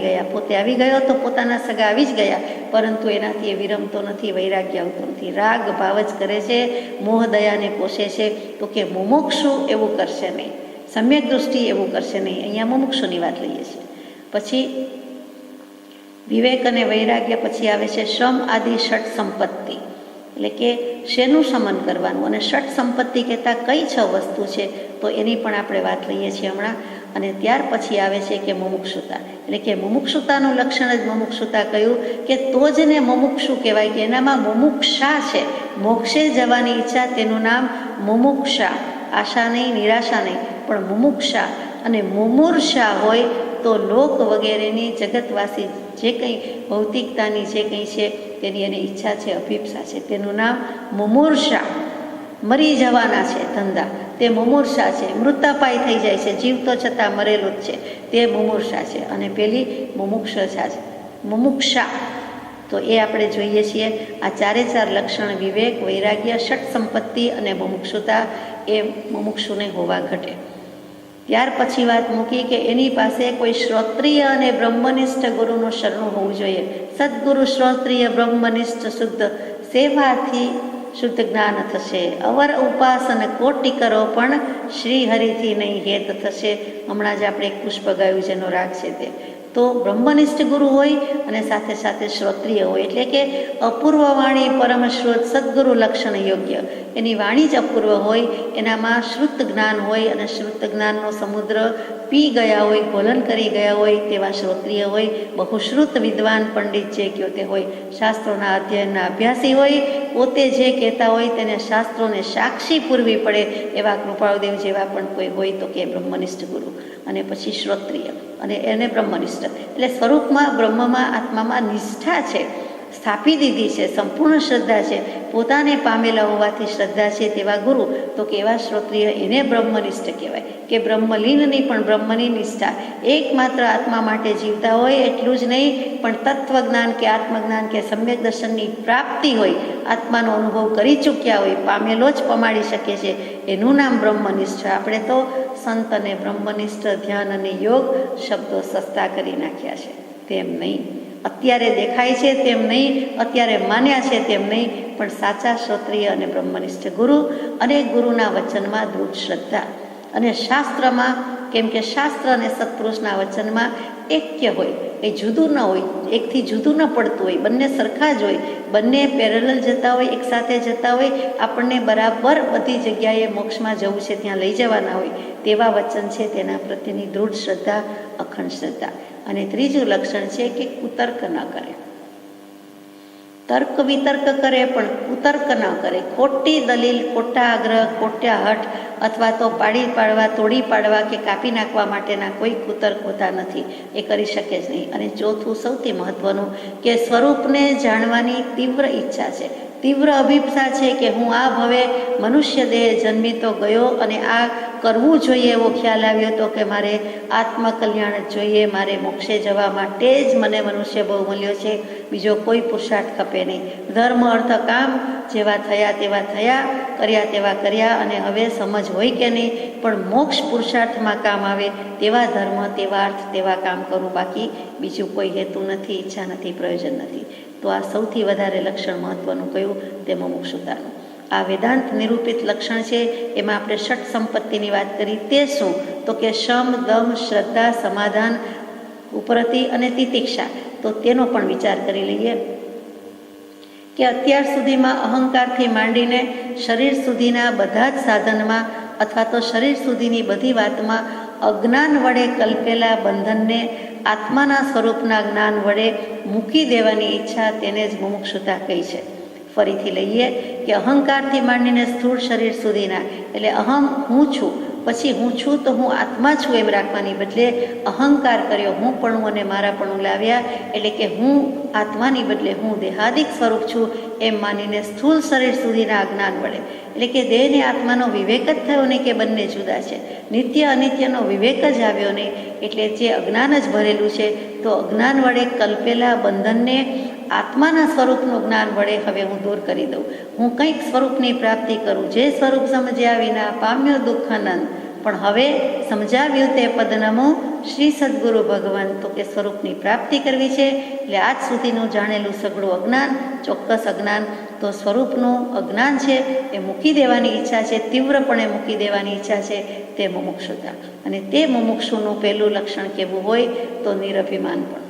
ગયા, પોતે આવી ગયો તો પોતાના સગા આવી જ ગયા, પરંતુ એનાથી એ વિરમતો નથી, વૈરાગ્ય આવતો નથી. રાગ ભાવ જ કરે છે, મોહ દયાને પોષે છે. તો કે મુમુક્ષુ એવું કરશે નહીં, સમ્યક દૃષ્ટિ એવું કરશે નહીં. અહીંયા મુમુક્ષુની વાત લઈએ છીએ. પછી વિવેક અને વૈરાગ્ય પછી આવે છે શ્રમ આદિ ષટ સંપત્તિ, એટલે કે શેનું શમન કરવાનું. અને ષટ સંપત્તિ કહેતા કઈ 6 વસ્તુ છે તો એની પણ આપણે વાત લઈએ છીએ હમણાં. અને ત્યાર પછી આવે છે કે મુમુક્ષુતા, એટલે કે મુમુક્ષુતાનું લક્ષણ જ મુમુક્ષુતા કહ્યું કે તો જ ને મુમુક્ષુ કહેવાય, કે એનામાં મુમુક્ષા છે, મોક્ષે જવાની ઈચ્છા, તેનું નામ મુમુક્ષા. આશા નહીં, નિરાશા નહીં, પણ મુમુક્ષા. અને મુમૂર્ષા હોય તો લોક વગેરેની જગતવાસી જે કંઈ ભૌતિકતાની જે કંઈ છે તેની એને ઈચ્છા છે, અભિપ્સા છે, તેનું નામ મુમૂર્ષા. મરી જવાના છે ધંધા, તે મુમૂર્ષા છે. મૃતાપાય થઈ જાય છે, જીવતો છતાં મરેલું જ છે, તે મુમૂર્ષા છે. અને પેલી મુમુક્ષા છે, મુમુક્ષા. તો એ આપણે જોઈએ છીએ. આ 4 લક્ષણ વિવેક, વૈરાગ્ય, ષટ સંપત્તિ અને મુમુક્ષુતા એ મુમુક્ષુને હોવા ઘટે. ત્યાર પછી વાત મૂકી કે એની પાસે કોઈ શ્રોત્રિય અને બ્રહ્મનિષ્ઠ ગુરુનું શરણું હોવું જોઈએ. સદગુરુ શ્રોત્રિય બ્રહ્મનિષ્ઠ શુદ્ધ સેવાથી શુદ્ધ જ્ઞાન થશે. અવર ઉપાસન કોટી કરો પણ શ્રી હરિથી નહીં હેત થશે. હમણાં જ આપણે એક પુષ્પ ગાયું જેનો રાગ છે તે. તો બ્રહ્મનિષ્ઠ ગુરુ હોય અને સાથે સાથે શ્રોત્રિય હોય, એટલે કે અપૂર્વ વાણી પરમ શ્રોત સદગુરુ લક્ષણ યોગ્ય. એની વાણી જ અપૂર્વ હોય, એનામાં શ્રુત જ્ઞાન હોય અને શ્રુત જ્ઞાનનો સમુદ્ર પી ગયા હોય, ઘોલન કરી ગયા હોય તેવા શ્રોત્રિય હોય. બહુશ્રુત વિદ્વાન પંડિત જે કયો તે હોય, શાસ્ત્રોના અધ્યયનના અભ્યાસી હોય, પોતે જે કહેતા હોય તેને શાસ્ત્રોને સાક્ષી પૂરવી પડે એવા કૃપાળુદેવ જેવા પણ કોઈ હોય તો કે બ્રહ્મનિષ્ઠ ગુરુ. અને પછી શ્રોત્રિય અને એને બ્રહ્મનિષ્ઠ, એટલે સ્વરૂપમાં બ્રહ્મમાં આત્મામાં નિષ્ઠા છે, સ્થાપી દીધી છે, સંપૂર્ણ શ્રદ્ધા છે, પોતાને પામેલા હોવાથી શ્રદ્ધા છે તેવા ગુરુ તો કેવા શ્રોત્રિય, એને બ્રહ્મનિષ્ઠ કહેવાય. કે બ્રહ્મલીનની પણ બ્રહ્મની નિષ્ઠા, એકમાત્ર આત્મા માટે જીવતા હોય એટલું જ નહીં, પણ તત્વજ્ઞાન કે આત્મજ્ઞાન કે સમ્યક દર્શનની પ્રાપ્તિ હોય, આત્માનો અનુભવ કરી ચૂક્યા હોય, પામેલો જ પમાડી શકે છે, એનું નામ બ્રહ્મનિષ્ઠ. આપણે તો સંત અને બ્રહ્મનિષ્ઠ, ધ્યાન અને યોગ શબ્દો સસ્તા કરી નાખ્યા છે. તેમ નહીં, અત્યારે દેખાય છે તેમ નહીં, અત્યારે માન્યા છે તેમ નહીં, પણ સાચા શ્રોત્રિય અને બ્રહ્મનિષ્ઠ ગુરુ અને ગુરુના વચનમાં દૃઢ શ્રદ્ધા. અને શાસ્ત્રમાં, કેમ કે શાસ્ત્ર અને સત્પુરુષના વચનમાં એક્ય હોય, એ જુદું ન હોય, એકથી જુદું ન પડતું હોય, બંને સરખા જ હોય, બંને પેરેલલ જતા હોય, એકસાથે જતા હોય, આપણને બરાબર બધી જગ્યાએ મોક્ષમાં જવું છે ત્યાં લઈ જવાના હોય તેવા વચન છે. તેના પ્રત્યેની દૃઢ શ્રદ્ધા, અખંડ શ્રદ્ધા. અને ત્રીજું લક્ષણ છે કે કુતર્ક ન કરે. તર્ક વિતર્ક કરે પણ કુતર્ક ન કરે. ખોટી દલીલ, ખોટા આગ્રહ, ખોટા હઠ અથવા તો પાડી પાડવા, તોડી પાડવા કે કાપી નાખવા માટેના કોઈ કુતર્ક હોતા નથી, એ કરી શકે જ નહીં. અને ચોથું સૌથી મહત્વનું કે સ્વરૂપને જાણવાની તીવ્ર ઈચ્છા છે, તીવ્ર અભિપ્સા છે કે હું આ ભવે મનુષ્ય દેહ જન્મી તો ગયો અને આ કરવું જોઈએ એવો ખ્યાલ આવ્યો હતો કે મારે આત્મકલ્યાણ જ જોઈએ, મારે મોક્ષે જવા માટે જ મને મનુષ્ય બહુ મળ્યો છે, બીજો કોઈ પુરુષાર્થ ખપે નહીં. ધર્મ અર્થ કામ જેવા થયા તેવા થયા, કર્યા તેવા કર્યા, અને હવે સમજ હોય કે નહીં, પણ મોક્ષ પુરુષાર્થમાં કામ આવે તેવા ધર્મ, તેવા અર્થ, તેવા કામ કરું, બાકી બીજું કોઈ હેતુ નથી, ઈચ્છા નથી, પ્રયોજન નથી. તો આ સૌથી વધારે લક્ષણ મહત્વનું કયું, તે મુમુક્ષુતાનું. આ વેદાંત નિરૂપિત લક્ષણ છે. એમાં આપણે ષટ સંપત્તિની વાત કરી. તે શું? તો કે શમ, દમ, શ્રદ્ધા, સમાધાન, ઉપરતિ અને તિતિક્ષા. તો તેનો પણ વિચાર કરી લઈએ કે અત્યાર સુધીમાં અહંકારથી માંડીને શરીર સુધીના બધા જ સાધનમાં અથવા તો શરીર સુધીની બધી વાતમાં અજ્ઞાન વડે કલ્પેલા બંધનને આત્માના સ્વરૂપના જ્ઞાન વડે મૂકી દેવાની ઈચ્છા, તેને જ મુમુક્ષુતા કહી છે. ફરીથી લઈએ કે અહંકારથી માંડીને સ્થૂળ શરીર સુધીના, એટલે અહમ હું છું, પછી હું છું તો હું આત્મા છું એમ રાખવાની બદલે અહંકાર કર્યો, હું પણ અને મારા પણ લાવ્યા, એટલે કે હું આત્માની બદલે હું દેહાદિક સ્વરૂપ છું એમ માનીને સ્થૂળ શરીર સુધીના અજ્ઞાન વડે, એટલે કે દેહને આત્માનો વિવેક જ થયો નહીં કે બંને જુદા છે, નિત્ય અનિત્યનો વિવેક જ આવ્યો નહીં, એટલે જે અજ્ઞાન જ ભરેલું છે, તો અજ્ઞાન વડે કલ્પેલા બંધનને આત્માના સ્વરૂપનું જ્ઞાન વડે હવે હું દૂર કરી દઉં. હું કંઈક સ્વરૂપની પ્રાપ્તિ કરું, જે સ્વરૂપ સમજ્યા વિના પામ્યો દુઃખાનંદ. પણ હવે સમજાવ્યું તે પદનમો શ્રી સદગુરુ ભગવાન, તો કે સ્વરૂપની પ્રાપ્તિ કરવી છે. એટલે આજ સુધીનું જાણેલું સઘળું અજ્ઞાન, ચોક્કસ અજ્ઞાન, તો સ્વરૂપનું અજ્ઞાન છે એ મૂકી દેવાની ઈચ્છા છે, તીવ્રપણે મૂકી દેવાની ઈચ્છા છે, તે મુમુક્ષુતા. અને તે મુમુક્ષુનું પહેલું લક્ષણ કેવું હોય તો નિરભિમાન પણ,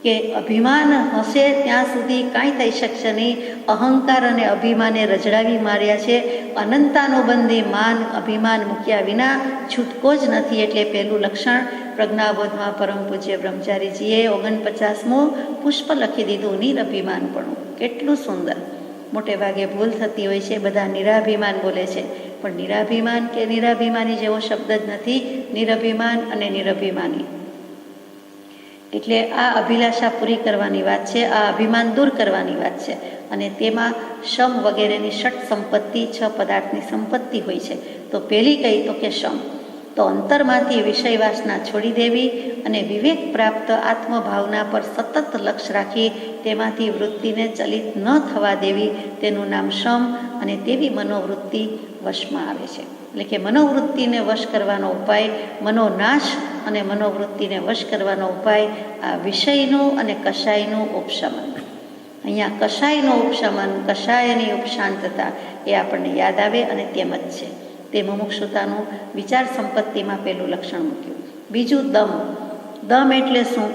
કે અભિમાન હશે ત્યાં સુધી કાંઈ થઈ શકશે નહીં. અહંકાર અને અભિમાને રજડાવી માર્યા છે. અનંતાનુબંધી માન, અભિમાન મૂક્યા વિના છૂટકો જ નથી. એટલે પહેલું લક્ષણ પ્રજ્ઞાબોધમાં પરમ પૂજ્ય બ્રહ્મચારીજીએ 49મું પુષ્પ લખી દીધું, નિરભિમાનપણું. કેટલું સુંદર. મોટે ભાગે ભૂલ થતી હોય છે, બધા નિરાભિમાન બોલે છે, પણ નિરાભિમાન કે નિરાભિમાની જેવો શબ્દ જ નથી. નિરભિમાન અને નિરભિમાની એટલે આ અભિલાષા પૂરી કરવાની વાત છે, આ અભિમાન દૂર કરવાની વાત છે. અને તેમાં શમ વગેરેની ષટ સંપત્તિ, 6 પદાર્થની સંપત્તિ હોય છે. તો પહેલી કઈ તો કે શમ, તો અંતરમાંથી વિષય વાસના છોડી દેવી અને વિવેક પ્રાપ્ત આત્મભાવના પર સતત લક્ષ્ય રાખી તેમાંથી વૃત્તિને ચલિત ન થવા દેવી, તેનું નામ શમ. અને તેવી મનોવૃત્તિ વશમાં આવે છે. એટલે કે મનોવૃત્તિને વશ કરવાનો ઉપાય મનોનાશ અને મનોવૃત્તિને વશ કરવાનો ઉપાય આ વિષયનું અને કષાયનું ઉપશમન. અહીંયા કષાયનું ઉપશમન, કષાયની ઉપશાંતતા એ આપણને યાદ આવે અને તેમ જ છે. તે મુમુક્ષુતાનું વિચાર સંપત્તિમાં પહેલું લક્ષણ મૂક્યું. બીજું દમ. દમ એટલે શું?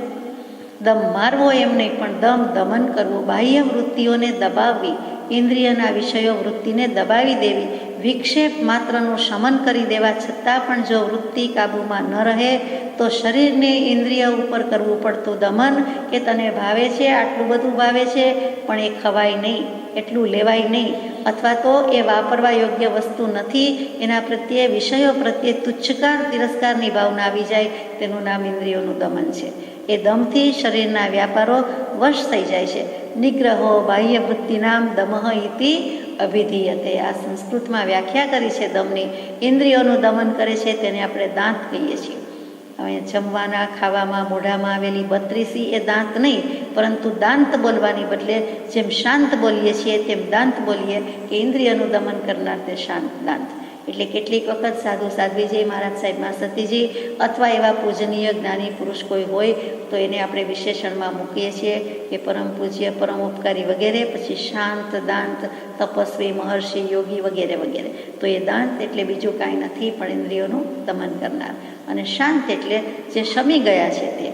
દમ મારવો એમ નહીં, પણ દમન કરવું, બાહ્ય વૃત્તિઓને દબાવવી, ઇન્દ્રિયના વિષયો વૃત્તિને દબાવી દેવી, વિક્ષેપ માત્રનું શમન કરી દેવા છતાં પણ જો વૃત્તિ કાબૂમાં ન રહે તો શરીરને ઇન્દ્રિય ઉપર કરવું પડતું દમન, કે તને ભાવે છે, આટલું બધું ભાવે છે, પણ એ ખવાય નહીં, એટલું લેવાય નહીં, અથવા તો એ વાપરવા યોગ્ય વસ્તુ નથી, એના પ્રત્યે વિષયો પ્રત્યે તુચ્છકાર તિરસ્કારની ભાવના આવી જાય, તેનું નામ ઇન્દ્રિયોનું દમન છે. એ દમથી શરીરના વ્યાપારો વશ થઈ જાય છે. નિગ્રહો બાહ્ય વૃત્તિનામ દમઃ ઇતિ અભિધીયતે. આ સંસ્કૃતમાં વ્યાખ્યા કરી છે દમની. ઇન્દ્રિયોનું દમન કરે છે તેને આપણે દાંત કહીએ છીએ. હવે જમવાના, ખાવામાં, મોઢામાં આવેલી 32 એ દાંત નહીં, પરંતુ દાંત બોલવાની બદલે જેમ શાંત બોલીએ છીએ તેમ દાંત બોલીએ કે ઇન્દ્રિયનું દમન કરનાર તે શાંત દાંત. એટલે કેટલીક વખત સાધુ સાધ્વીજી, મહારાજ સાહેબ માસતીજી અથવા એવા પૂજનીય જ્ઞાની પુરુષ કોઈ હોય તો એને આપણે વિશેષણમાં મૂકીએ છીએ કે પરમ પૂજ્ય, પરમ ઉપકારી વગેરે, પછી શાંત દાંત, તપસ્વી, મહર્ષિ, યોગી વગેરે વગેરે. તો એ દાંત એટલે બીજું કાંઈ નથી પણ ઇન્દ્રિયોનું દમન કરનાર. અને શાંત એટલે જે શમી ગયા છે તે.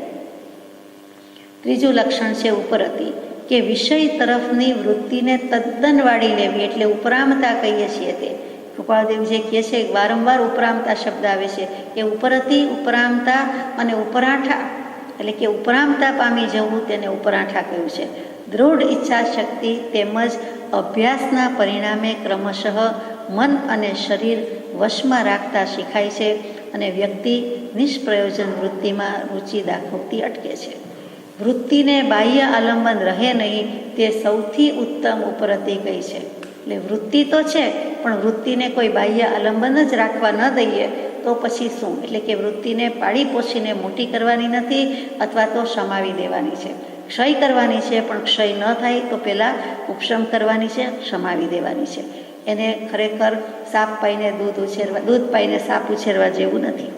ત્રીજું લક્ષણ છે ઉપરતી, કે વિષય તરફની વૃત્તિને તદ્દન વાળી લેવી, એટલે ઉપરામતા કહીએ છીએ તે. કૃપાળદેવ જે કહે છે વારંવાર ઉપરામતા શબ્દ આવે છે, એ ઉપરતી, ઉપરામતા અને ઉપરાંઠા, એટલે કે ઉપરામતા પામી જવું તેને ઉપરાંઠા કહ્યું છે. દૃઢ ઈચ્છા શક્તિ તેમજ અભ્યાસના પરિણામે ક્રમશઃ મન અને શરીર વશમાં રાખતા શીખાય છે અને વ્યક્તિ નિષ્પ્રયોજન વૃત્તિમાં રુચિ દાખવતી અટકે છે. વૃત્તિને બાહ્ય આલંબન રહે નહીં તે સૌથી ઉત્તમ ઉપરતી કહી છે. એટલે વૃત્તિ તો છે પણ વૃત્તિને કોઈ બાહ્ય આલંબન જ રાખવા ન દઈએ તો પછી શું? એટલે કે વૃત્તિને પાળી પોષીને મોટી કરવાની નથી અથવા તો સમાવી દેવાની છે. ક્ષય કરવાની છે, પણ ક્ષય ન થાય તો પહેલાં ઉપશમ કરવાની છે, સમાવી દેવાની છે. એને ખરેખર સાપ પાઈને દૂધ પાઈને સાપ ઉછેરવા જેવું નથી.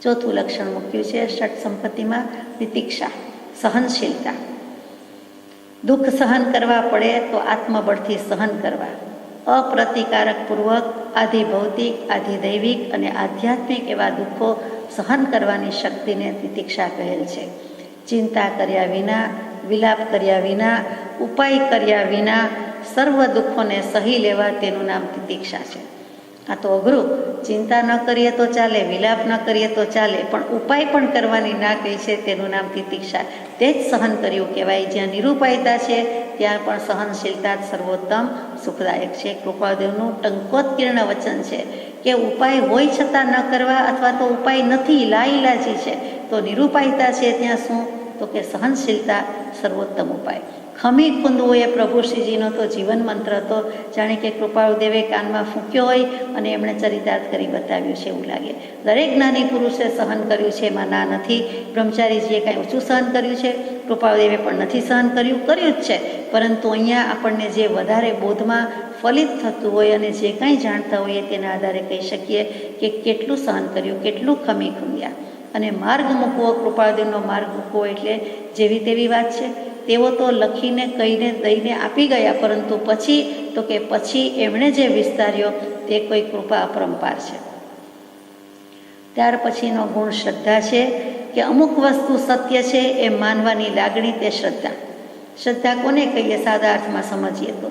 ચોથું લક્ષણ મૂક્યું છે ષટ સંપત્તિમાં તિતિક્ષા, સહનશીલતા. દુઃખ સહન કરવા પડે તો આત્મબળથી સહન કરવા. અપ્રતિકારક પૂર્વક આધિ ભૌતિક, આધિ દૈવિક અને આધ્યાત્મિક એવા દુઃખો સહન કરવાની શક્તિને તિતિક્ષા કહેલ છે. ચિંતા કર્યા વિના, વિલાપ કર્યા વિના, ઉપાય કર્યા વિના સર્વ દુઃખોને સહી લેવા તેનું નામ તિતિક્ષા છે. આ તો અઘરું. ચિંતા ન કરીએ તો ચાલે, વિલાપ ન કરીએ તો ચાલે, પણ ઉપાય પણ કરવાની ના કહી છે તેનું નામ તિતિક્ષા. તે જ સહન કર્યું કહેવાય. જ્યાં નિરૂપાયતા છે ત્યાં પણ સહનશીલતા જ સર્વોત્તમ સુખદાયક છે. કૃપાળદેવનું ટંકોત્કીર્ણ વચન છે કે ઉપાય હોય છતાં ન કરવા, અથવા તો ઉપાય નથી, લાઈલાજી છે, તો નિરૂપાયતા છે ત્યાં શું? તો કે સહનશીલતા સર્વોત્તમ ઉપાય. ખમી કુંદવું એ પ્રભુશ્રીજીનો તો જીવન મંત્ર હતો. જાણે કે કૃપાળુદેવે કાનમાં ફૂંક્યો હોય અને એમણે ચરિતાર્થ કરી બતાવ્યું છે એવું લાગે. દરેક જ્ઞાની પુરુષે સહન કર્યું છે, એમાં ના નથી. બ્રહ્મચારીજીએ કાંઈ ઓછું સહન કર્યું છે? કૃપાળુદેવે પણ નથી સહન કર્યું જ છે. પરંતુ અહીંયા આપણને જે વધારે બોધમાં ફલિત થતું હોય અને જે કાંઈ જાણતા હોઈએ તેના આધારે કહી શકીએ કે કેટલું સહન કર્યું, કેટલું ખમી ખમ્યા. અને માર્ગ મૂકવો, કૃપાળુદેવનો માર્ગ મૂકવો એટલે જેવી તેવી વાત છે? તેઓ તો લખીને કહીને દઈને આપી ગયા, પરંતુ પછી એમણે જે વિસ્તાર્યો તે કોઈ કૃપા અપરંપાર છે. ત્યાર પછીનો ગુણ શ્રદ્ધા છે કે અમુક વસ્તુ સત્ય છે એમ માનવાની લાગણી તે શ્રદ્ધા. શ્રદ્ધા કોને કહીએ? સાદા અર્થમાં સમજીએ તો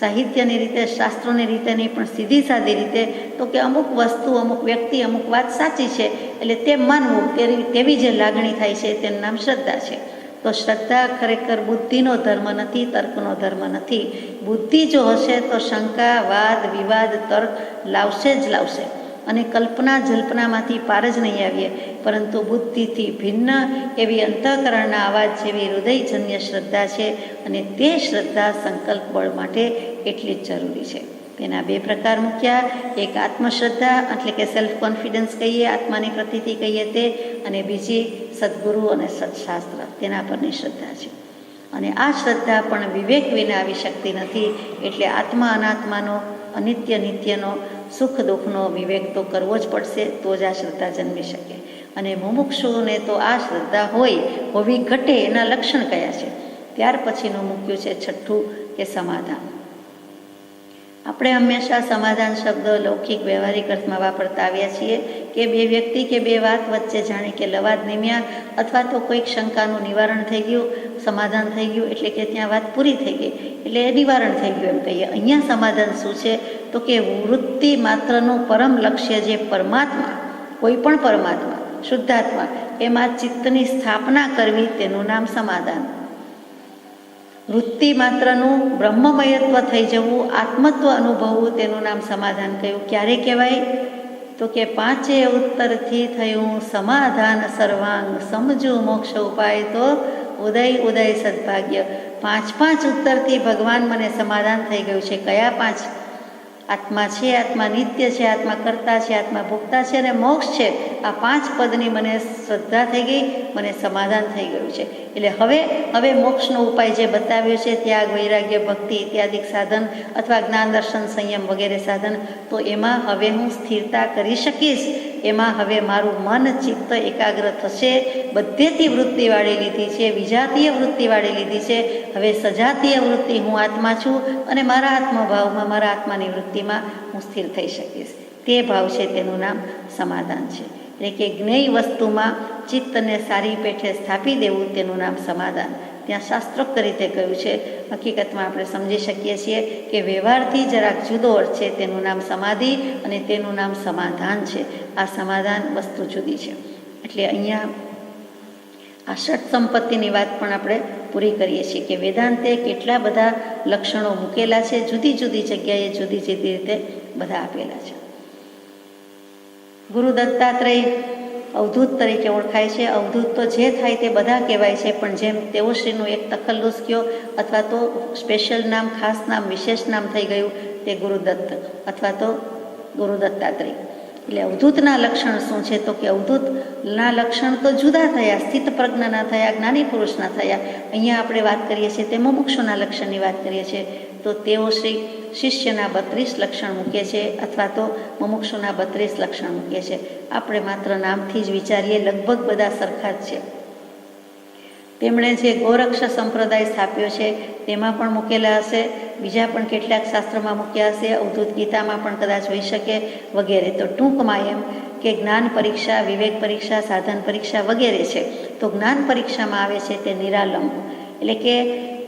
સાહિત્યની રીતે, શાસ્ત્રોની રીતે નહીં, પણ સીધી સાદી રીતે તો કે અમુક વસ્તુ, અમુક વ્યક્તિ, અમુક વાત સાચી છે એટલે તે માનવું, તેવી જે લાગણી થાય છે તેનું નામ શ્રદ્ધા છે. તો શ્રદ્ધા ખરેખર બુદ્ધિનો ધર્મ નથી, તર્કનો ધર્મ નથી. બુદ્ધિ જો હશે તો શંકા, વાદ, વિવાદ, તર્ક લાવશે અને કલ્પના જલ્પનામાંથી પાર જ નહીં આવીએ. પરંતુ બુદ્ધિથી ભિન્ન એવી અંતઃકરણના અવાજ જેવી હૃદયજન્ય શ્રદ્ધા છે અને તે શ્રદ્ધા સંકલ્પ બળ માટે એટલી જ જરૂરી છે. તેના બે પ્રકાર મૂક્યા. એક આત્મશ્રદ્ધા એટલે કે સેલ્ફ કોન્ફિડન્સ કહીએ, આત્માની પ્રતીતિ કહીએ તે, અને બીજી સદગુરુ અને સત્શાસ્ત્ર તેના પરની શ્રદ્ધા છે. અને આ શ્રદ્ધા પણ વિવેક વિના આવી શકતી નથી. એટલે આત્મા અનાત્માનો, અનિત્ય નિત્યનો, સુખ દુઃખનો વિવેક તો કરવો જ પડશે, તો જ આ શ્રદ્ધા જન્મી શકે. અને મુમુક્ષુને તો આ શ્રદ્ધા હોવી ઘટે એના લક્ષણ કયા છે? ત્યાર પછીનું મૂક્યું છે છઠ્ઠું કે સમાધાન. આપણે હંમેશા સમાધાન શબ્દ લૌકિક વ્યવહારિક અર્થમાં વાપરતા આવ્યા છીએ કે બે વ્યક્તિ કે બે વાત વચ્ચે જાણે કે લવાદ નિમ્યા અથવા તો કોઈક શંકાનું નિવારણ થઈ ગયું, સમાધાન થઈ ગયું, એટલે કે ત્યાં વાત પૂરી થઈ ગઈ, એટલે નિવારણ થઈ ગયું એમ કહીએ. અહીંયા સમાધાન શું છે? તો કે વૃત્તિ માત્રનું પરમ લક્ષ્ય જે પરમાત્મા, કોઈ પણ પરમાત્મા, શુદ્ધાત્મા, એમાં ચિત્તની સ્થાપના કરવી, તેનું નામ સમાધાન. વૃત્તિ માત્રનું બ્રહ્મમયત્વ થઈ જવું, આત્મત્વ અનુભવવું, તેનું નામ સમાધાન કહ્યું. ક્યારે કહેવાય? તો કે પાંચે ઉત્તરથી થયું સમાધાન સર્વાંગ, સમજુ મોક્ષ ઉપાય તો ઉદય ઉદય સદભાગ્ય. પાંચ ઉત્તરથી ભગવાન મને સમાધાન થઈ ગયું છે. કયા પાંચ? આત્મા છે, આત્મા નિત્ય છે, આત્મા કર્તા છે, આત્મા ભોગતા છે અને મોક્ષ છે. આ પાંચ પદની મને શ્રદ્ધા થઈ ગઈ, મને સમાધાન થઈ ગયું છે. એટલે હવે મોક્ષનો ઉપાય જે બતાવ્યો છે, ત્યાગ, વૈરાગ્ય, ભક્તિ ઇત્યાદિ સાધન અથવા જ્ઞાન, દર્શન, સંયમ વગેરે સાધન, તો એમાં હવે હું સ્થિરતા કરી શકીશ. એમાં હવે મારું મન ચિત્ત એકાગ્ર થશે. બધેથી વૃત્તિ વાળી લીધી છે, વિજાતીય વૃત્તિ વાળી લીધી છે. હવે સજાતીય વૃત્તિ, હું આત્મા છું અને મારા આત્મભાવમાં, મારા આત્માની વૃત્તિમાં હું સ્થિર થઈ શકીશ. તે ભાવ છે, તેનું નામ સમાધાન છે. એટલે કે જ્ઞેય વસ્તુમાં ચિત્તને સારી પેઠે સ્થાપી દેવું, તેનું નામ સમાધાન. ત્યાં શાસ્ત્રોક્ત રીતે કહ્યું છે. હકીકતમાં આપણે સમજી શકીએ છીએ કે વ્યવહારથી જરાક જુદો અર્થ છે. તેનું નામ સમાધિ અને તેનું નામ સમાધાન છે. આ સમાધાન વસ્તુ જુદી છે. એટલે અહીંયા આ ષટ સંપત્તિની વાત પણ આપણે પૂરી કરીએ છીએ કે વેદાંતે કેટલા બધા લક્ષણો મૂકેલા છે, જુદી જુદી જગ્યાએ જુદી જુદી રીતે બધા આપેલા છે. ગુરુ દત્તાત્રેય અવધૂત તરીકે ઓળખાય છે. અવધૂત તો જે થાય તે બધા કહેવાય છે, પણ જેમ તેઓશ્રીનું એક તખલ્લુસ કયો અથવા તો સ્પેશિયલ નામ, ખાસ નામ, વિશેષ નામ થઈ ગયું, તે ગુરુદત્ત અથવા તો ગુરુ દત્તાત્રેય. એટલે અવધૂતના લક્ષણ શું છે? તો કે અવધૂતના લક્ષણ તો જુદા થયા, સ્થિત પ્રજ્ઞના થયા, જ્ઞાની પુરુષના થયા. અહીંયા આપણે વાત કરીએ છીએ તે મુમુક્ષુના લક્ષણની વાત કરીએ છીએ. તો તેઓ શ્રી શિષ્યના 32 લક્ષણ મૂકે છે અથવા તો મુમુક્ષુના 32 લક્ષણ મૂકે છે. આપણે માત્ર નામથી જ વિચારીએ, લગભગ બધા સરખા જ છે. તેમણે જે ગોરક્ષ સંપ્રદાય સ્થાપ્યો છે તેમાં પણ મૂકેલા હશે, બીજા પણ કેટલાક શાસ્ત્રોમાં મૂક્યા હશે, અવધૂત ગીતામાં પણ કદાચ હોઈ શકે વગેરે. તો ટૂંકમાં એમ કે જ્ઞાન પરીક્ષા, વિવેક પરીક્ષા, સાધન પરીક્ષા વગેરે છે. તો જ્ઞાન પરીક્ષામાં આવે છે તે નિરાલંબ, એટલે કે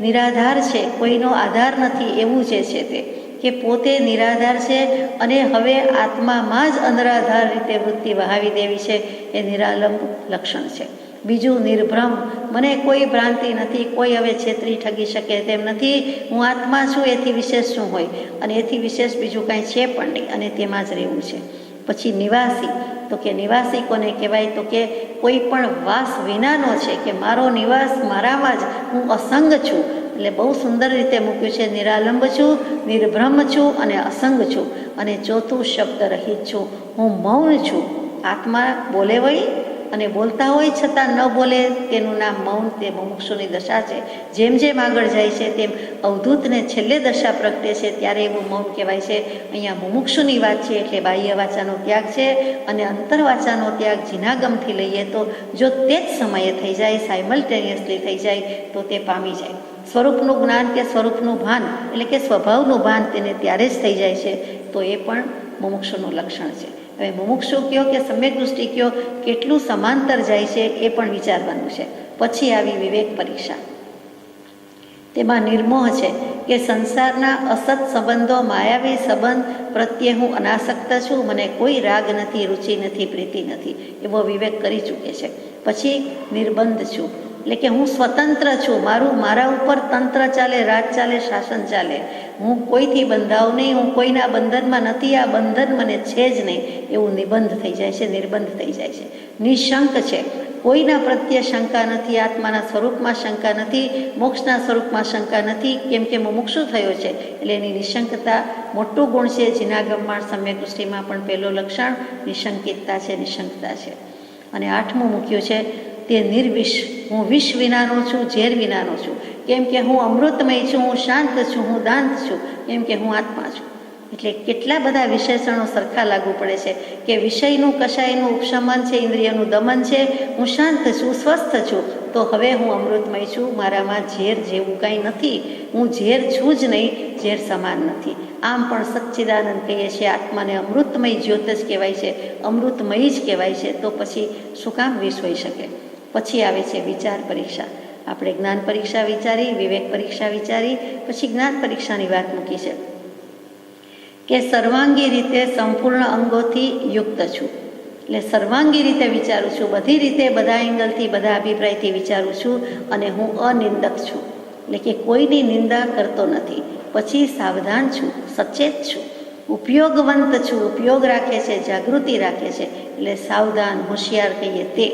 નિરાધાર છે, કોઈનો આધાર નથી એવું જે છે તે, કે પોતે નિરાધાર છે અને હવે આત્મામાં જ અનરાધાર રીતે વૃત્તિ વહાવી દેવી છે, એ નિરાલંબ લક્ષણ છે. બીજું નિર્ભ્રમ, મને કોઈ ભ્રાંતિ નથી, કોઈ હવે છેતરી ઠગી શકે તેમ નથી, હું આત્મા છું, એથી વિશેષ શું હોય, અને એથી વિશેષ બીજું કાંઈ છે પણ નહીં, અને તેમાં જ રહેવું છે. પછી નિવાસી, તો કે નિવાસી કોને કહેવાય? તો કે કોઈ પણ વાસ વિનાનો છે, કે મારો નિવાસ મારામાં જ, હું અસંગ છું. એટલે બહુ સુંદર રીતે મૂક્યું છે, નિરાલંબ છું, નિર્ભ્રમ છું અને અસંગ છું. અને ચોથું શબ્દ રહિત છું, હું મૌન છું. આત્મા બોલે વળી અને બોલતા હોય છતાં ન બોલે, તેનું નામ મૌન. તે મુમુક્ષુની દશા છે. જેમ જેમ આગળ જાય છે તેમ અવધૂતને છેલ્લે દશા પ્રગટે છે ત્યારે એવું મૌન કહેવાય છે. અહીંયા મુમુક્ષુની વાત છે એટલે બાહ્ય વાચાનો ત્યાગ છે, અને અંતરવાચાનો ત્યાગ જીનાગમથી લઈએ તો જો તે જ સમયે થઈ જાય, સાયમલ્ટેનિયસલી થઈ જાય, તો તે પામી જાય. સ્વરૂપનું જ્ઞાન કે સ્વરૂપનું ભાન, એટલે કે સ્વભાવનું ભાન તેને ત્યારે જ થઈ જાય છે. તો એ પણ મુમુક્ષુનું લક્ષણ છે. હવે મુમુક્ષુ કયો કે સમ્યક દૃષ્ટિ કયો, કેટલું સમાંતર જાય છે એ પણ વિચારવાનું છે. પછી આવી વિવેક પરીક્ષા. તેમાં નિર્મોહ છે કે સંસારના અસત સંબંધો, માયાવી સંબંધ પ્રત્યે હું અનાસક્ત છું, મને કોઈ રાગ નથી, રુચિ નથી, પ્રીતિ નથી, એવો વિવેક કરી ચૂકે છે. પછી નિર્બંધ છું, એટલે કે હું સ્વતંત્ર છું, મારા ઉપર તંત્ર ચાલે, રાજ ચાલે, શાસન ચાલે, હું કોઈથી બંધાવ નહીં, હું કોઈના બંધનમાં નથી, આ બંધન મને છે જ નહીં, એવું નિબંધ થઈ જાય છે, નિર્બંધ થઈ જાય છે. નિશંક છે, કોઈના પ્રત્યે શંકા નથી, આત્માના સ્વરૂપમાં શંકા નથી, મોક્ષના સ્વરૂપમાં શંકા નથી, કેમ કે મુમુક્ષુ થયો છે એટલે એની નિશંકતા મોટું ગુણ છે. જિનાગમમાં સમ્યક દૃષ્ટિમાં પણ પહેલું લક્ષણ નિશંકિતતા છે, નિશંકતા છે. અને 8મું મૂક્યું છે તે નિર્વિષ. હું વિષ વિનાનો છું, ઝેર વિનાનો છું, કેમ કે હું અમૃતમય છું, હું શાંત છું, હું દાંત છું, કેમ કે હું આત્મા છું. એટલે કેટલા બધા વિશેષણો સરખા લાગુ પડે છે કે વિષયનું કશાયનું ઉપશમન છે, ઇન્દ્રિયનું દમન છે, હું શાંત છું, સ્વસ્થ છું, તો હવે હું અમૃતમય છું, મારામાં ઝેર જેવું કાંઈ નથી, હું ઝેર છું જ નહીં, ઝેર સમાન નથી. આમ પણ સચ્ચિદાનંદ કહીએ છીએ, આત્માને અમૃતમય જ્યોત જ કહેવાય છે, અમૃતમય જ કહેવાય છે, તો પછી શું કામ વિષ હોઈ શકે? પછી આવે છે વિચાર પરીક્ષા. આપણે જ્ઞાન પરીક્ષા વિચારી, વિવેક પરીક્ષા વિચારી, પછી જ્ઞાન પરીક્ષાની વાત મૂકી છે કે સર્વાંગી રીતે સંપૂર્ણ અંગોથી યુક્ત છું. એટલે સર્વાંગી રીતે વિચારું છું, બધી રીતે, બધા એંગલથી, બધા અભિપ્રાયથી વિચારું છું, અને હું અનિંદક છું, એટલે કે કોઈની નિંદા કરતો નથી. પછી સાવધાન છું, સચેત છું, ઉપયોગવંત છું, ઉપયોગ રાખે છે, જાગૃતિ રાખે છે, એટલે સાવધાન, હોશિયાર કહીએ તે.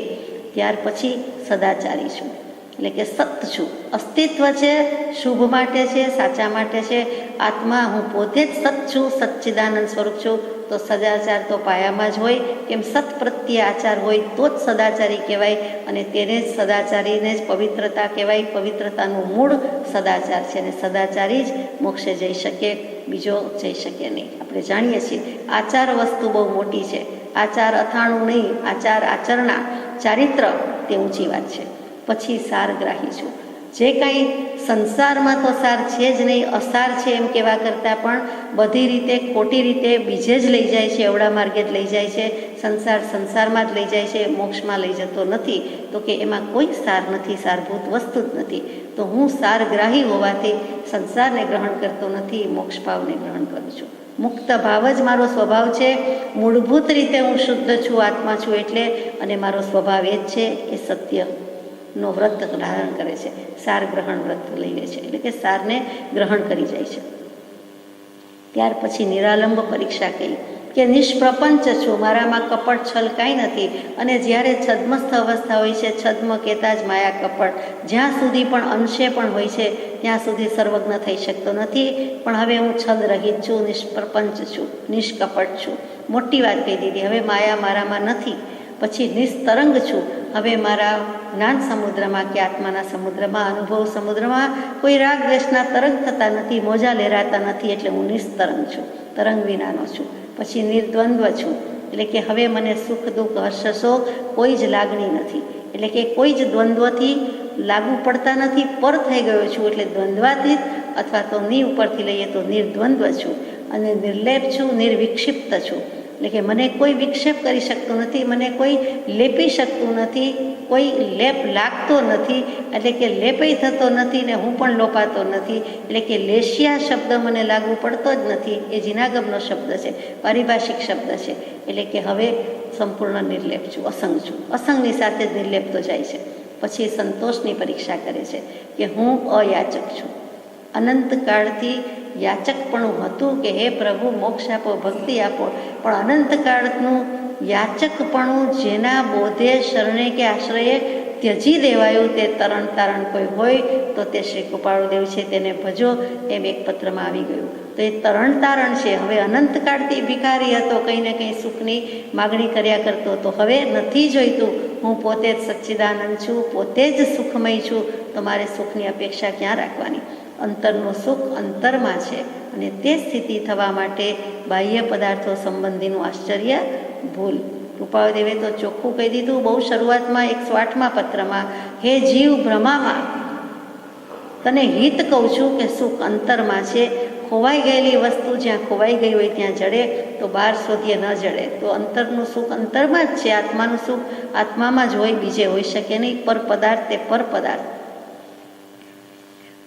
ત્યાર પછી સદાચારી છું, એટલે કે સત છું, અસ્તિત્વ છે, શુભ માટે છે, સાચા માટે છે. આત્મા હું પોતે જ સત છું, સચ્ચિદાનંદ સ્વરૂપ છું, તો સદાચાર તો પાયામાં જ હોય. કેમ સત પ્રત્યે આચાર હોય તો જ સદાચારી કહેવાય, અને તેને જ સદાચારીને જ પવિત્રતા કહેવાય. પવિત્રતાનું મૂળ સદાચાર છે, અને સદાચારી જ મોક્ષે જઈ શકે, બીજો જઈ શકે નહીં. આપણે જાણીએ છીએ આચાર વસ્તુ બહુ મોટી છે. આચાર અથાણું નહીં, આચાર આચરણા, ચારિત્ર તે ઊંચી વાત છે. પછી સારગ્રાહી છું. જે કાંઈ સંસારમાં તો સાર છે જ નહીં, અસાર છે એમ કહેવા કરતાં પણ બધી રીતે, ખોટી રીતે બીજે જ લઈ જાય છે, એવડા માર્ગે જ લઈ જાય છે. સંસારમાં જ લઈ જાય છે, મોક્ષમાં લઈ જતો નથી. તો કે એમાં કોઈ સાર નથી, સારભૂત વસ્તુ જ નથી. તો હું સારગ્રાહી હોવાથી સંસારને ગ્રહણ કરતો નથી, મોક્ષ ભાવને ગ્રહણ કરું છું. મુક્ત ભાવ જ મારો સ્વભાવ છે. મૂળભૂત રીતે હું શુદ્ધ છું, આત્મા છું એટલે, અને મારો સ્વભાવ એ જ છે કે સત્યનો વ્રત ધારણ કરે છે, સાર ગ્રહણ વ્રત લઈ લે છે, એટલે કે સારને ગ્રહણ કરી જાય છે. ત્યાર પછી નિરાલંબ પરીક્ષા કહી કે નિષ્પ્રપંચ છું, મારામાં કપટ છલ કાંઈ નથી. અને જ્યારે છદ્મસ્થ અવસ્થા હોય છે, છદ્મ કહેતા જ માયા કપટ, જ્યાં સુધી પણ અંશે પણ હોય છે ત્યાં સુધી સર્વજ્ઞ થઈ શકતો નથી. પણ હવે હું છલ રહિત છું, નિષ્પ્રપંચ છું, નિષ્કપટ છું. મોટી વાત કહી દીધી. હવે માયા મારામાં નથી. પછી નિસ્તરંગ છું. હવે મારા જ્ઞાન સમુદ્રમાં કે આત્માના સમુદ્રમાં, અનુભવ સમુદ્રમાં કોઈ રાગ દ્વેષના તરંગ થતા નથી, મોજા લહેરાતા નથી, એટલે હું નિસ્તરંગ છું, તરંગ વિનાનો છું. પછી નિર્દ્વંદ્વ છું, એટલે કે હવે મને સુખ દુઃખ હર્ષ શોક કોઈ જ લાગણી નથી, એટલે કે કોઈ જ દ્વંદ્વથી લાગુ પડતા નથી, પર થઈ ગયો છું, એટલે દ્વંદ્વાતીત, અથવા તો ની ઉપરથી લઈએ તો નિર્દ્વંદ્વ છું. અને નિર્લેપ છું, નિર્વિક્ષિપ્ત છું, એટલે કે મને કોઈ વિક્ષેપ કરી શકતું નથી, મને કોઈ લેપી શકતું નથી, કોઈ લેપ લાગતો નથી, એટલે કે લેપય થતો નથી ને હું પણ લોપાતો નથી. એટલે કે લેશિયા શબ્દ મને લાગુ પડતો જ નથી. એ જિનાગમનો શબ્દ છે, પારિભાષિક શબ્દ છે. એટલે કે હવે સંપૂર્ણ નિર્લેપ છું, અસંગ છું. અસંગની સાથે જ નિર્લેપ તો જાય છે. પછી સંતોષની પરીક્ષા કરે છે કે હું અયાચક છું. અનંતકાળથી યાચકપણું હતું કે હે પ્રભુ મોક્ષ આપો, ભક્તિ આપો, પણ અનંતકાળનું યાચકપણું જેના બોધે, શરણે કે આશ્રયે ત્યજી દેવાયું, તે તરણ તારણ કોઈ હોય તો તે શ્રી કૃપાળુદેવ છે, તેને ભજો, એમ એક પત્રમાં આવી ગયું. તો એ તરણ તારણ છે. હવે અનંતકાળથી ભિખારી હતો, કંઈ ને કંઈ સુખની માગણી કર્યા કરતો, તો હવે નથી જોઈતું. હું પોતે જ સચ્ચિદાનંદ છું, પોતે જ સુખમય છું, તો મારે સુખની અપેક્ષા ક્યાં રાખવાની? અંતરનું સુખ અંતરમાં છે, અને તે સ્થિતિ થવા માટે બાહ્ય પદાર્થો સંબંધીનું આશ્ચર્ય ભૂલ. કૃપાળુદેવે તો ચોખ્ખું કહી દીધું બહુ શરૂઆતમાં 108મા પત્રમાં, હે જીવ ભ્રમામાં તને હિત કહું છું કે સુખ અંતરમાં છે. ખોવાઈ ગયેલી વસ્તુ જ્યાં ખોવાઈ ગઈ હોય ત્યાં જડે, તો બહાર શોધીએ ન જડે. તો અંતરનું સુખ અંતરમાં જ છે, આત્માનું સુખ આત્મામાં જ હોય, બીજે હોઈ શકે નહીં. પર પદાર્થ તે પર પદાર્થ.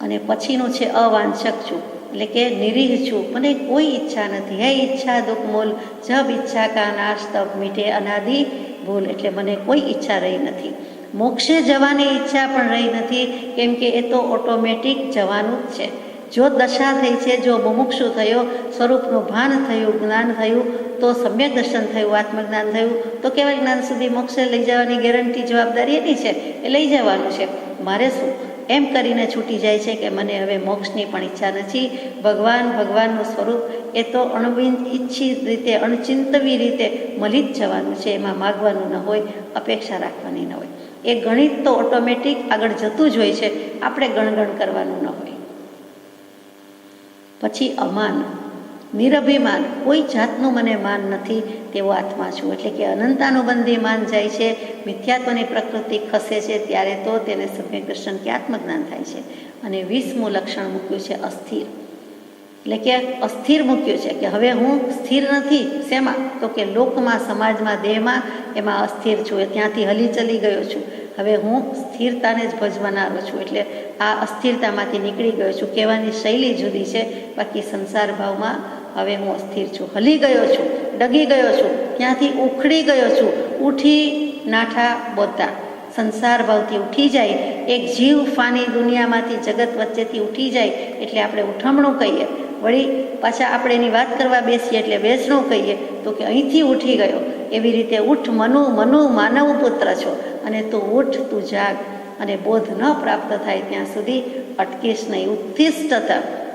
અને પછીનું છે અવાંછક છું, એટલે કે નિરીહ છું, મને કોઈ ઈચ્છા નથી. હે ઈચ્છા દુઃખ મૂલ, જબ ઈચ્છા કા નાશ તબ મીઠે અનાદિ ભૂલ. એટલે મને કોઈ ઈચ્છા રહી નથી. મોક્ષે જવાની ઈચ્છા પણ રહી નથી, કેમ કે એ તો ઓટોમેટિક જવાનું જ છે. જો દશા થઈ છે, જો મુમુક્ષુ થયો, સ્વરૂપનું ભાન થયું, જ્ઞાન થયું, તો સમ્યક દર્શન થયું, આત્મજ્ઞાન થયું, તો કેવા જ્ઞાન સુધી મોક્ષે લઈ જવાની ગેરંટી, જવાબદારી એની છે, એ લઈ જવાનું છે. મારે શું એમ કરીને છૂટી જાય છે કે મને હવે મોક્ષની પણ ઈચ્છા નથી. ભગવાનનું સ્વરૂપ એ તો ઈચ્છિત રીતે, અણચિંતવી રીતે મળી જ જવાનું છે. એમાં માગવાનું ન હોય, અપેક્ષા રાખવાની ન હોય. એ ગણિત તો ઓટોમેટિક આગળ જતું જ હોય છે, આપણે ગણગણ કરવાનું ન હોય. પછી અમાન, નિરભિમાન, કોઈ જાતનું મને માન નથી તેવો આત્મા છું. એટલે કે અનંતાનુબંધી માન જાય છે, મિથ્યાત્વની પ્રકૃતિ ખસે છે, ત્યારે તો તેને સમ્યક દર્શન કે આત્મજ્ઞાન થાય છે. અને 20મું લક્ષણ મૂક્યું છે અસ્થિર. એટલે કે અસ્થિર મૂક્યું છે કે હવે હું સ્થિર નથી. શેમાં? તો કે લોકમાં, સમાજમાં, દેહમાં, એમાં અસ્થિર છું. ત્યાંથી હલી ચલી ગયો છું. હવે હું સ્થિરતાને જ ભજવનારો છું. એટલે આ અસ્થિરતામાંથી નીકળી ગયો છું. કહેવાની શૈલી જુદી છે, બાકી સંસાર ભાવમાં હવે હું અસ્થિર છું, હલી ગયો છું, ડગી ગયો છું, ત્યાંથી ઉખડી ગયો છું. ઉઠી નાઠા બોતા, સંસાર ભાવથી ઉઠી જાય. એક જીવ ફાની દુનિયામાંથી, જગત વચ્ચેથી ઉઠી જાય એટલે આપણે ઉઠમણું કહીએ. વળી પાછા આપણે એની વાત કરવા બેસીએ એટલે બેસણું કહીએ. તો કે અહીંથી ઉઠી ગયો. એવી રીતે ઉઠ મનુ માનવ પુત્ર છો, અને તું ઉઠ, તું જાગ, અને બોધ ન પ્રાપ્ત થાય ત્યાં સુધી અટકીશ નહીં.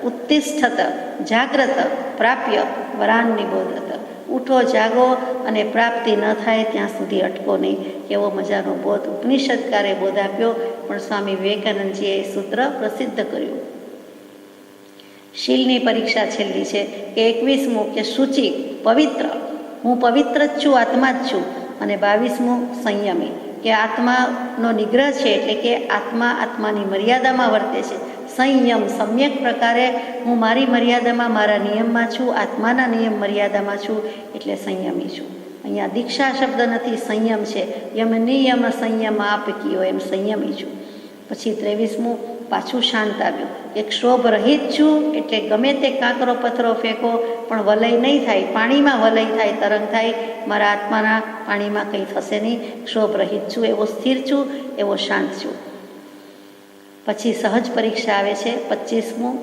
ઉત્તિષ્ઠત જાગ્રત પ્રાપ્ય વરાન નિબોધત. ઉઠો, જાગો, અને પ્રાપ્તિ ન થાય ત્યાં સુધી અટકો નહીં. એવો મજાનો બોધ ઉપનિષદકારે બોધ આપ્યો, પણ સ્વામી વિવેકાનંદજીએ એ સૂત્ર પ્રસિદ્ધ કર્યું. શીલની પરીક્ષા છેલ્લી છે કે 21મું કે શુચિ, પવિત્ર, હું પવિત્ર જ છું, આત્મા જ છું. અને 22મું સંયમી, કે આત્માનો નિગ્રહ છે, એટલે કે આત્માની મર્યાદામાં વર્તે છે. સંયમ, સમ્યક પ્રકારે હું મારી મર્યાદામાં, મારા નિયમમાં છું, આત્માના નિયમ મર્યાદામાં છું, એટલે સંયમી છું. અહીંયા દીક્ષા શબ્દ નથી, સંયમ છે. યમ નિયમ સંયમ આપ કયો, એમ સંયમી છું. પછી 23મું પાછું શાંત આવ્યું. એક ક્ષોભ રહિત છું, એટલે ગમે તે કાંકરો પથ્થરો ફેંકો પણ વલય નહીં થાય. પાણીમાં વલય થાય, તરંગ થાય, મારા આત્માના પાણીમાં કંઈ થશે નહીં. ક્ષોભ રહિત છું, એવો સ્થિર છું, એવો શાંત છું. પછી સહજ પરીક્ષા આવે છે 25મું,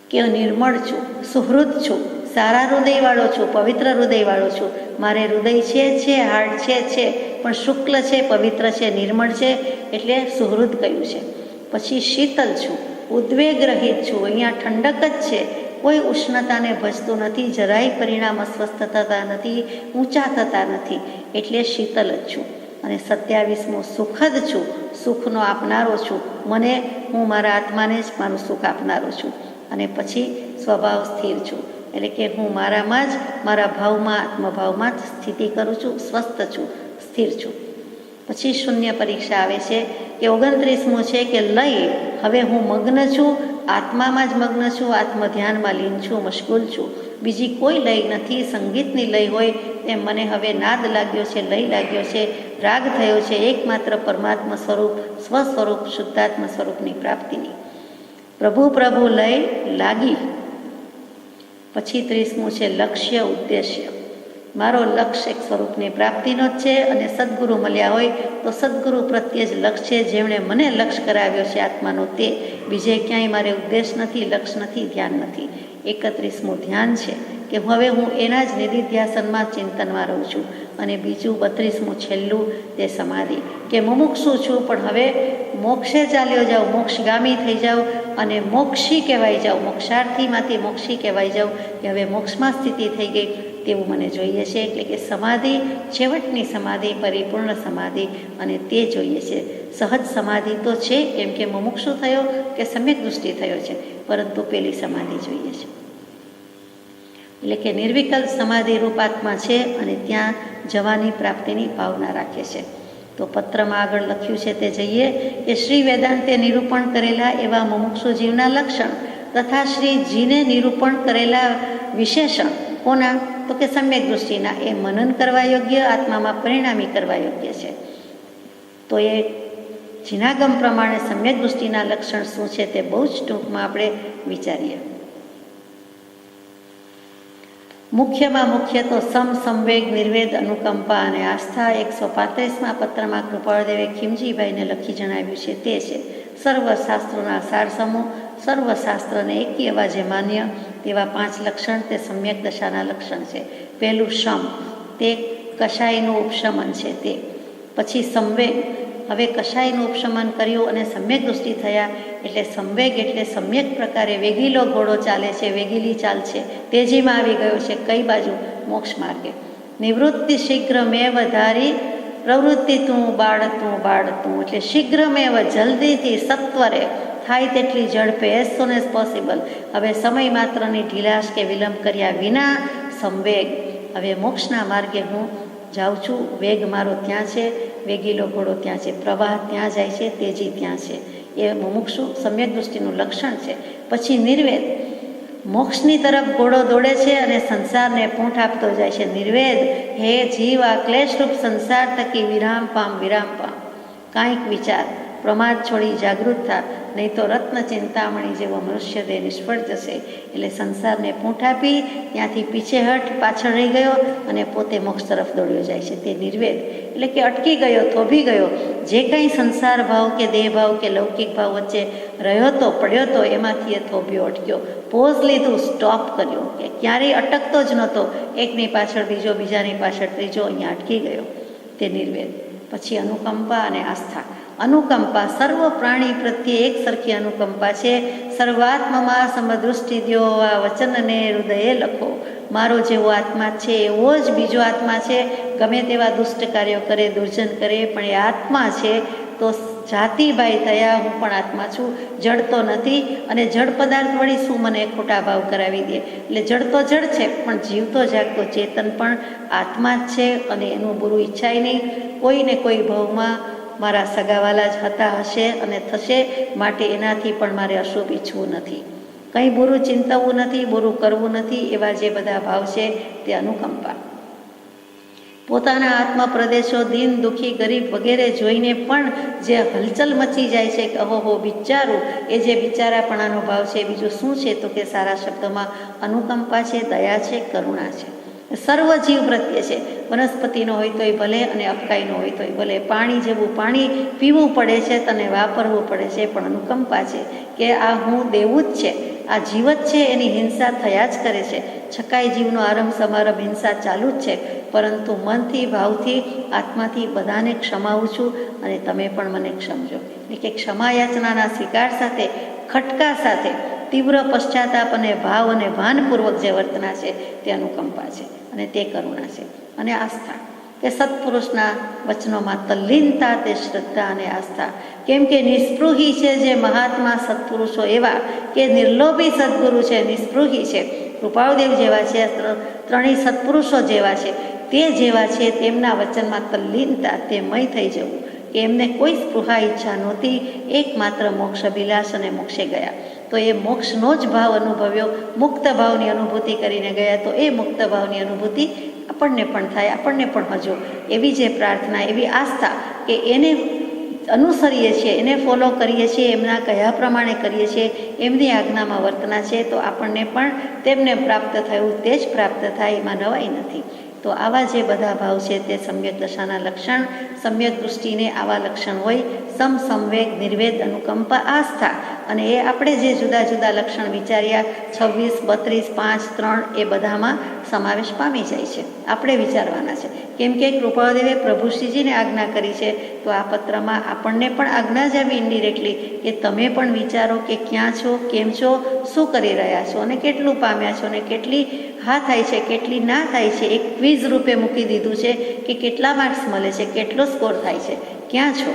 કે નિર્મળ છું, સુહૃદ છું, સારા હૃદયવાળો છું, પવિત્ર હૃદયવાળો છું. મારે હૃદય છે, હાર્ટ છે, પણ શુક્લ છે, પવિત્ર છે, નિર્મળ છે, એટલે સુહૃદ કહ્યું છે. પછી શીતલ છું, ઉદ્વેગ રહિત છું, અહીંયા ઠંડક જ છે, કોઈ ઉષ્ણતાને ભજતું નથી, જરાય પરિણામ અસ્વસ્થ થતા નથી, ઊંચા થતા નથી, એટલે શીતલ જ છું. અને 27મું સુખદ છું, સુખનો આપનારો છું. હું મારા આત્માને જ મારું સુખ આપનારો છું. અને પછી સ્વભાવ સ્થિર છું, એટલે કે હું મારામાં જ, મારા ભાવમાં, આત્મભાવમાં જ સ્થિતિ કરું છું, સ્વસ્થ છું, સ્થિર છું. પછી શૂન્ય પરીક્ષા આવે છે કે 29મું છે કે લય, હવે હું મગ્ન છું, આત્મામાં જ મગ્ન છું, આત્મધ્યાનમાં લીન છું, મશગુલ છું. બીજી કોઈ લય નથી. સંગીતની લય હોય તેમ મને હવે નાદ લાગ્યો છે, લય લાગ્યો છે, રાગ થયો છે, એકમાત્ર પરમાત્મા સ્વરૂપ, સ્વસ્વરૂપ, શુદ્ધાત્મા સ્વરૂપની પ્રાપ્તિની. પ્રભુ લય લાગી. પછી 30મું છે લક્ષ્ય, ઉદ્દેશ્ય. મારો લક્ષ્ય એક સ્વરૂપની પ્રાપ્તિનો જ છે, અને સદગુરુ મળ્યા હોય તો સદગુરુ પ્રત્યે જ લક્ષ્ય છે. જેમણે મને લક્ષ્ય કરાવ્યો છે આત્માનો, તે. બીજે ક્યાંય મારે ઉદ્દેશ નથી, લક્ષ્ય નથી, ધ્યાન નથી. 31મું ધ્યાન છે, કે હવે હું એના જ નિધિધ્યાસનમાં, ચિંતનમાં રહું છું. અને બીજું 32મું છેલ્લું તે સમાધિ, કે મુમુક્ષુ છું, પણ હવે મોક્ષે ચાલ્યો જાઉં, મોક્ષગામી થઈ જાઉં, અને મોક્ષી કહેવાય જાઉં, મોક્ષાર્થીમાંથી મોક્ષી કહેવાય જાઉં, કે હવે મોક્ષમાં સ્થિતિ થઈ ગઈ તેવું મને જોઈએ છે. એટલે કે સમાધિ, છેવટની સમાધિ, પરિપૂર્ણ સમાધિ, અને તે જોઈએ છે. સહજ સમાધિ તો છે, કેમ કે મુમુક્ષુ થયો કે સમ્યક દૃષ્ટિ થયો છે, પરંતુ પેલી સમાધિ જોઈએ છે. એટલે કે નિર્વિકલ્પ સમાધિ રૂપાત્મા છે, અને ત્યાં જવાની પ્રાપ્તિની ભાવના રાખે છે. તો પત્રમાં આગળ લખ્યું છે તે જઈએ, કે શ્રી વેદાંતે નિરૂપણ કરેલા એવા મુમુક્ષુ જીવના લક્ષણ તથા શ્રીજીને નિરૂપણ કરેલા વિશેષણ કોના? તો કે સમ્યક દૃષ્ટિના. એ મનન કરવા યોગ્ય, આત્મામાં પરિણામી કરવા યોગ્ય છે. તો એ જીનાગમ પ્રમાણે સમ્યક દૃષ્ટિના લક્ષણ શું છે તે બહુ જ ટૂંકમાં આપણે વિચારીએ. મુખ્યમાં મુખ્ય તો સંવેગ, નિર્વેદ, અનુકંપા અને આસ્થા. 135મા પત્રમાં કૃપાળદેવે ખીમજીભાઈને લખી જણાવ્યું છે તે છે સર્વ શાસ્ત્રોના સારસમૂહ, સર્વશાસ્ત્રને એકી અવાજે માન્ય તેવા 5 લક્ષણ તે સમ્યક દશાના લક્ષણ છે. પહેલું શમ, તે કશાયનું ઉપશમન છે તે. પછી સંવેગ, હવે કશાયનું ઉપશમન કર્યું અને સમ્યક દૃષ્ટિ થયા એટલે સંવેગ એટલે સમ્યક પ્રકારે વેગીલો ઘોડો ચાલે છે, વેગીલી ચાલ છે, તેજીમાં આવી ગયો છે. કઈ બાજુ? મોક્ષ માર્ગે. નિવૃત્તિ શીઘ્ર મેં વધારી પ્રવૃત્તિ તું બાળતું એટલે શીઘ્ર મેં જલ્દીથી સત્વરે થાય તેટલી ઝડપે એઝ સોન એઝ પોસિબલ. હવે સમય માત્રની ઢીલાશ કે વિલંબ કર્યા વિના સંવેગ. હવે મોક્ષના માર્ગે હું જાઉં છું, વેગ મારો ત્યાં છે, વેગીલો ઘોડો ત્યાં છે, પ્રવાહ ત્યાં જાય છે, તેજી ત્યાં છે. એ મુમુક્ષુ સમ્યક દૃષ્ટિનું લક્ષણ છે. પછી નિર્વેદ, મોક્ષની તરફ ઘોડો દોડે છે અને સંસારને પૂંઠ આપતો જાય છે. નિર્વેદ, હે જીવ, આ ક્લેશરૂપ સંસાર થકી વિરામ પામ. કાંઈક વિચાર, પ્રમાદ છોડી જાગૃત થા, નહીં તો રત્ન ચિંતામણી જેવો મનુષ્ય દેહ નિષ્ફળ જશે. એટલે સંસારને પૂંઠ આપી ત્યાંથી પીછેહટ પાછળ રહી ગયો અને પોતે મોક્ષ તરફ દોડ્યો જાય છે. તે નિર્વેદ એટલે કે અટકી ગયો, થોભી ગયો. જે કંઈ સંસાર ભાવ કે દેહ ભાવ કે લૌકિક ભાવ વચ્ચે રહ્યો તો, પડ્યો તો, એમાંથી એ થોભ્યો, અટક્યો, પોઝ લીધું, સ્ટોપ કર્યો, કે ક્યારેય અટકતો જ નહોતો. એકની પાછળ બીજો, બીજાની પાછળ ત્રીજો, અહીંયા અટકી ગયો. તે નિર્વેદ. પછી અનુકંપા અને આસ્થા. અનુકંપા, સર્વ પ્રાણી પ્રત્યે એક સરખી અનુકંપા છે. સર્વાત્મમાં સમદૃષ્ટિ દ્યો, આ વચનને હૃદયે લખો. મારો જેવો આત્મા છે એવો જ બીજો આત્મા છે. ગમે તેવા દુષ્ટ કાર્યો કરે, દુર્જન કરે, પણ એ આત્મા છે. તો જાતિભાઈ થયા, હું પણ આત્મા છું, જડ તો નથી. અને જડ પદાર્થ વળી શું મને ખોટા ભાવ કરાવી દે? એટલે જડ તો જડ છે, પણ જીવતો જાગતો ચેતન પણ આત્મા જ છે. અને એનું બુરું ઈચ્છાય નહીં. કોઈને કોઈ ભાવમાં મારા સગાવાલા જ હતા, હશે અને થશે, માટે એનાથી પણ મારે અશુભ ઈચ્છવું નથી, કંઈ બુરું ચિંતવવું નથી, બુરું કરવું નથી. એવા જે બધા ભાવ છે તે અનુકંપા. પોતાના આત્મા પ્રદેશો, દીન દુઃખી ગરીબ વગેરે જોઈને પણ જે હલચલ મચી જાય છે કે અહોહો બિચારું, એ જે બિચારાપણાનો ભાવ છે. બીજું શું છે? તો કે સારા શબ્દોમાં અનુકંપા છે, દયા છે, કરુણા છે. સર્વ જીવ પ્રત્યે છે. વનસ્પતિનો હોય તોય ભલે અને અપકાઈનો હોય તોય ભલે. પાણી જેવું પાણી પીવું પડે છે, તને વાપરવું પડે છે, પણ અનુકંપા છે કે આ હું દેવું જ છે, આ જીવ જ છે, એની હિંસા થયા જ કરે છે. છકાઈ જીવનો આરંભ સમારંભ હિંસા ચાલુ જ છે, પરંતુ મનથી, ભાવથી, આત્માથી બધાને ક્ષમાવું છું અને તમે પણ મને ક્ષમજો. એટલે કે ક્ષમાયાચનાના સ્વીકાર સાથે, ખટકા સાથે તીવ્ર પશ્ચાતાપ અને ભાવ અને ભાનપૂર્વક જે વર્તના છે તે અનુકંપા છે અને તે કરુણા છે. અને આસ્થા, તે સત્પુરુષના વચનોમાં તલ્લીનતા, તે શ્રદ્ધા અને આસ્થા. કેમ કે નિસ્પૃહી છે જે મહાત્મા સત્પુરુષો એવા, કે નિર્લોભી સદગુરુ છે, નિસ્પૃહી છે, કૃપાળદેવ જેવા છે, ત્રણેય સત્પુરુષો જેવા છે, તે જેવા છે. તેમના વચનમાં તલ્લીનતા, તે મય થઈ જવું, કે એમને કોઈ સ્પૃહા ઈચ્છા નહોતી, એકમાત્ર મોક્ષ અભિલાષ અને મોક્ષે ગયા. તો એ મોક્ષનો જ ભાવ અનુભવ્યો, મુક્ત ભાવની અનુભૂતિ કરીને ગયા. તો એ મુક્ત ભાવની અનુભૂતિ આપણને પણ થાય, આપણને પણ હજો. એવી જે પ્રાર્થના, એવી આસ્થા કે એને અનુસરીએ છીએ, એને ફોલો કરીએ છીએ, એમના કયા પ્રમાણે કરીએ છીએ, એમની આજ્ઞામાં વર્તના છે, તો આપણને પણ તેમને પ્રાપ્ત થયું તે જ પ્રાપ્ત થાય, એમાં નવાઈ નથી. તો આવા જે બધા ભાવ છે તે સમ્યક દશાના લક્ષણ. સમ્યક દૃષ્ટિને આવા લક્ષણ હોય: સમ, સંવેગ, નિર્વેદ, અનુકંપા, આસ્થા. અને એ આપણે જે જુદા જુદા લક્ષણ વિચાર્યા 26, 32, 5, 3 એ બધામાં સમાવેશ પામી જાય છે. આપણે વિચારવાના છે. કેમ કે કૃપાળદેવે પ્રભુશ્રીજીને આજ્ઞા કરી છે, તો આ પત્રમાં આપણને પણ આજ્ઞા જ આવી ઇન્ડિરેક્ટલી, કે તમે પણ વિચારો કે ક્યાં છો, કેમ છો, શું કરી રહ્યા છો, અને કેટલું પામ્યા છો, અને કેટલી હા થાય છે, કેટલી ના થાય છે. એક ક્વિઝ રૂપે મૂકી દીધું છે કે કેટલા માર્ક્સ મળે છે, કેટલો સ્કોર થાય છે, ક્યાં છો.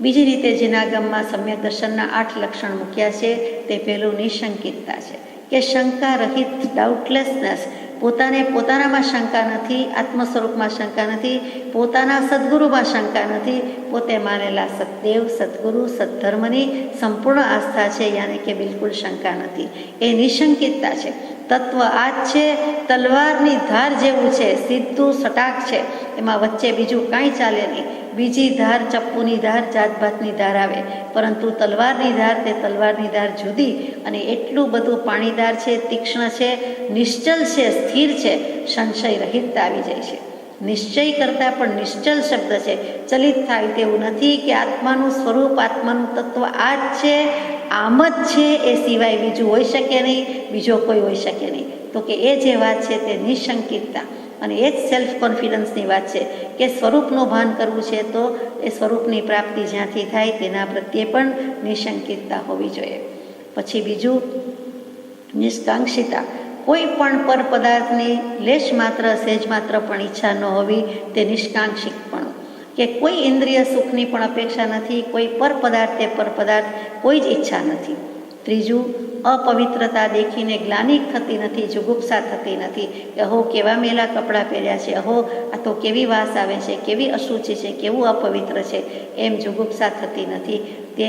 બીજી રીતે જીનાગમમાં સમ્યક દર્શનના 8 લક્ષણ મૂક્યા છે. તે પહેલું નિશંકિતતા છે, કે શંકા રહિત, ડાઉટલેસનેસ. પોતાનામાં શંકા નથી, આત્મ સ્વરૂપમાં શંકા નથી, પોતાના સદગુરુમાં શંકા નથી, પોતે માનેલા સતદેવ, સદગુરુ, સદ્ધર્મની સંપૂર્ણ આસ્થા છે, યાની કે બિલકુલ શંકા નથી. એ નિશંકિતતા છે. તત્વ આ જ છે, તલવારની ધાર જેવું છે, સીધું સટાક છે, એમાં વચ્ચે બીજું કાંઈ ચાલે નહીં. બીજી ધાર, ચપ્પુની ધાર, જાતભાતની ધાર આવે, પરંતુ તલવારની ધાર, તે તલવારની ધાર જુદી, અને એટલું બધું પાણીદાર છે, તીક્ષ્ણ છે, નિશ્ચલ છે, સ્થિર છે, સંશય રહિતતા આવી જાય છે. નિશ્ચય કરતાં પણ નિશ્ચલ શબ્દ છે. ચલિત થાય તેવું નથી કે આત્માનું સ્વરૂપ, આત્માનું તત્વ આ જ છે, આમ જ છે, એ સિવાય બીજું હોઈ શકે નહીં, બીજો કોઈ હોઈ શકે નહીં. તો કે એ જે વાત છે તે નિશંકિતતા, અને એ જ સેલ્ફ કોન્ફિડન્સની વાત છે કે સ્વરૂપનું ભાન કરવું છે તો એ સ્વરૂપની પ્રાપ્તિ જ્યાંથી થાય તેના પ્રત્યે પણ નિશંકિતતા હોવી જોઈએ. પછી બીજું નિષ્કાંક્ષિતા, કોઈ પણ પર પદાર્થની લેશ માત્ર સહેજ માત્ર પણ ઈચ્છા ન હોવી, તે નિષ્કાંક્ષિતપણું. કે કોઈ ઇન્દ્રિય સુખની પણ અપેક્ષા નથી, કોઈ પર પદાર્થ કોઈ જ ઈચ્છા નથી. ત્રીજું અપવિત્રતા દેખીને ગ્લાનિ થતી નથી, જુગુપ્સા થતી નથી કે અહો કેવા મેલા કપડાં પહેર્યા છે, અહો આ તો કેવી વાસ આવે છે, કેવી અશુચિ છે, કેવું અપવિત્ર છે, એમ જુગુપ્સા થતી નથી. તે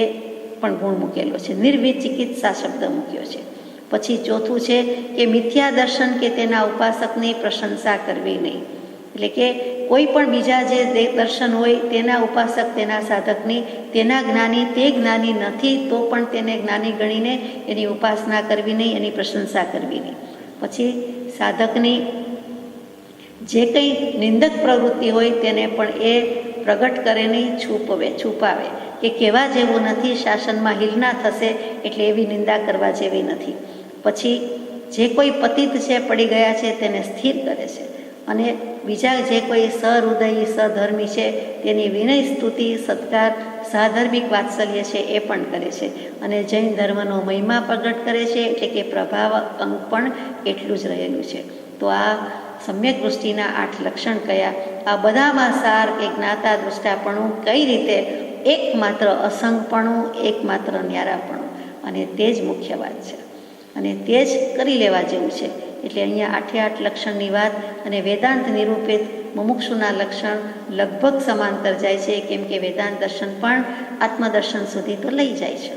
પણ ગુણ મૂકેલો છે. નિર્વિચિકિત્સા શબ્દ મૂક્યો છે. પછી ચોથું છે કે મિથ્યા દર્શન કે તેના ઉપાસકની પ્રશંસા કરવી નહીં. એટલે કે કોઈ પણ બીજા જે દર્શન હોય તેના ઉપાસક, તેના સાધકની, તેના જ્ઞાની, તે જ્ઞાની નથી તો પણ તેને જ્ઞાની ગણીને એની ઉપાસના કરવી નહીં, એની પ્રશંસા કરવી નહીં. પછી સાધકની જે કંઈ નિંદક પ્રવૃત્તિ હોય તેને પણ એ પ્રગટ કરે નહીં, છુપાવે કે કહેવા જેવું નથી, શાસનમાં હિલના થશે એટલે એવી નિંદા કરવા જેવી નથી. પછી જે કોઈ પતિત છે, પડી ગયા છે, તેને સ્થિર કરે છે, અને બીજા જે કોઈ સહૃદયી સધર્મી છે તેની વિનય સ્તુતિ સત્કાર સાધર્મિક વાત્સલ્ય છે એ પણ કરે છે. અને જૈન ધર્મનો મહિમા પ્રગટ કરે છે, એટલે કે પ્રભાવ અંગ પણ એટલું જ રહેલું છે. તો આ સમ્યક દૃષ્ટિના 8 લક્ષણ કયા, આ બધામાં સાર કે જ્ઞાતા દૃષ્ટાપણું કઈ રીતે એકમાત્ર અસંગપણું, એકમાત્ર ન્યારાપણું, અને તે જ મુખ્ય વાત છે અને તે જ કરી લેવા જેવું છે. એટલે અહીંયા 8 લક્ષણની વાત અને વેદાંત નિરૂપિત મુમુક્ષુના લક્ષણ લગભગ સમાંતર જાય છે, કેમ કે વેદાંત દર્શન પણ આત્મદર્શન સુધી તો લઈ જાય છે.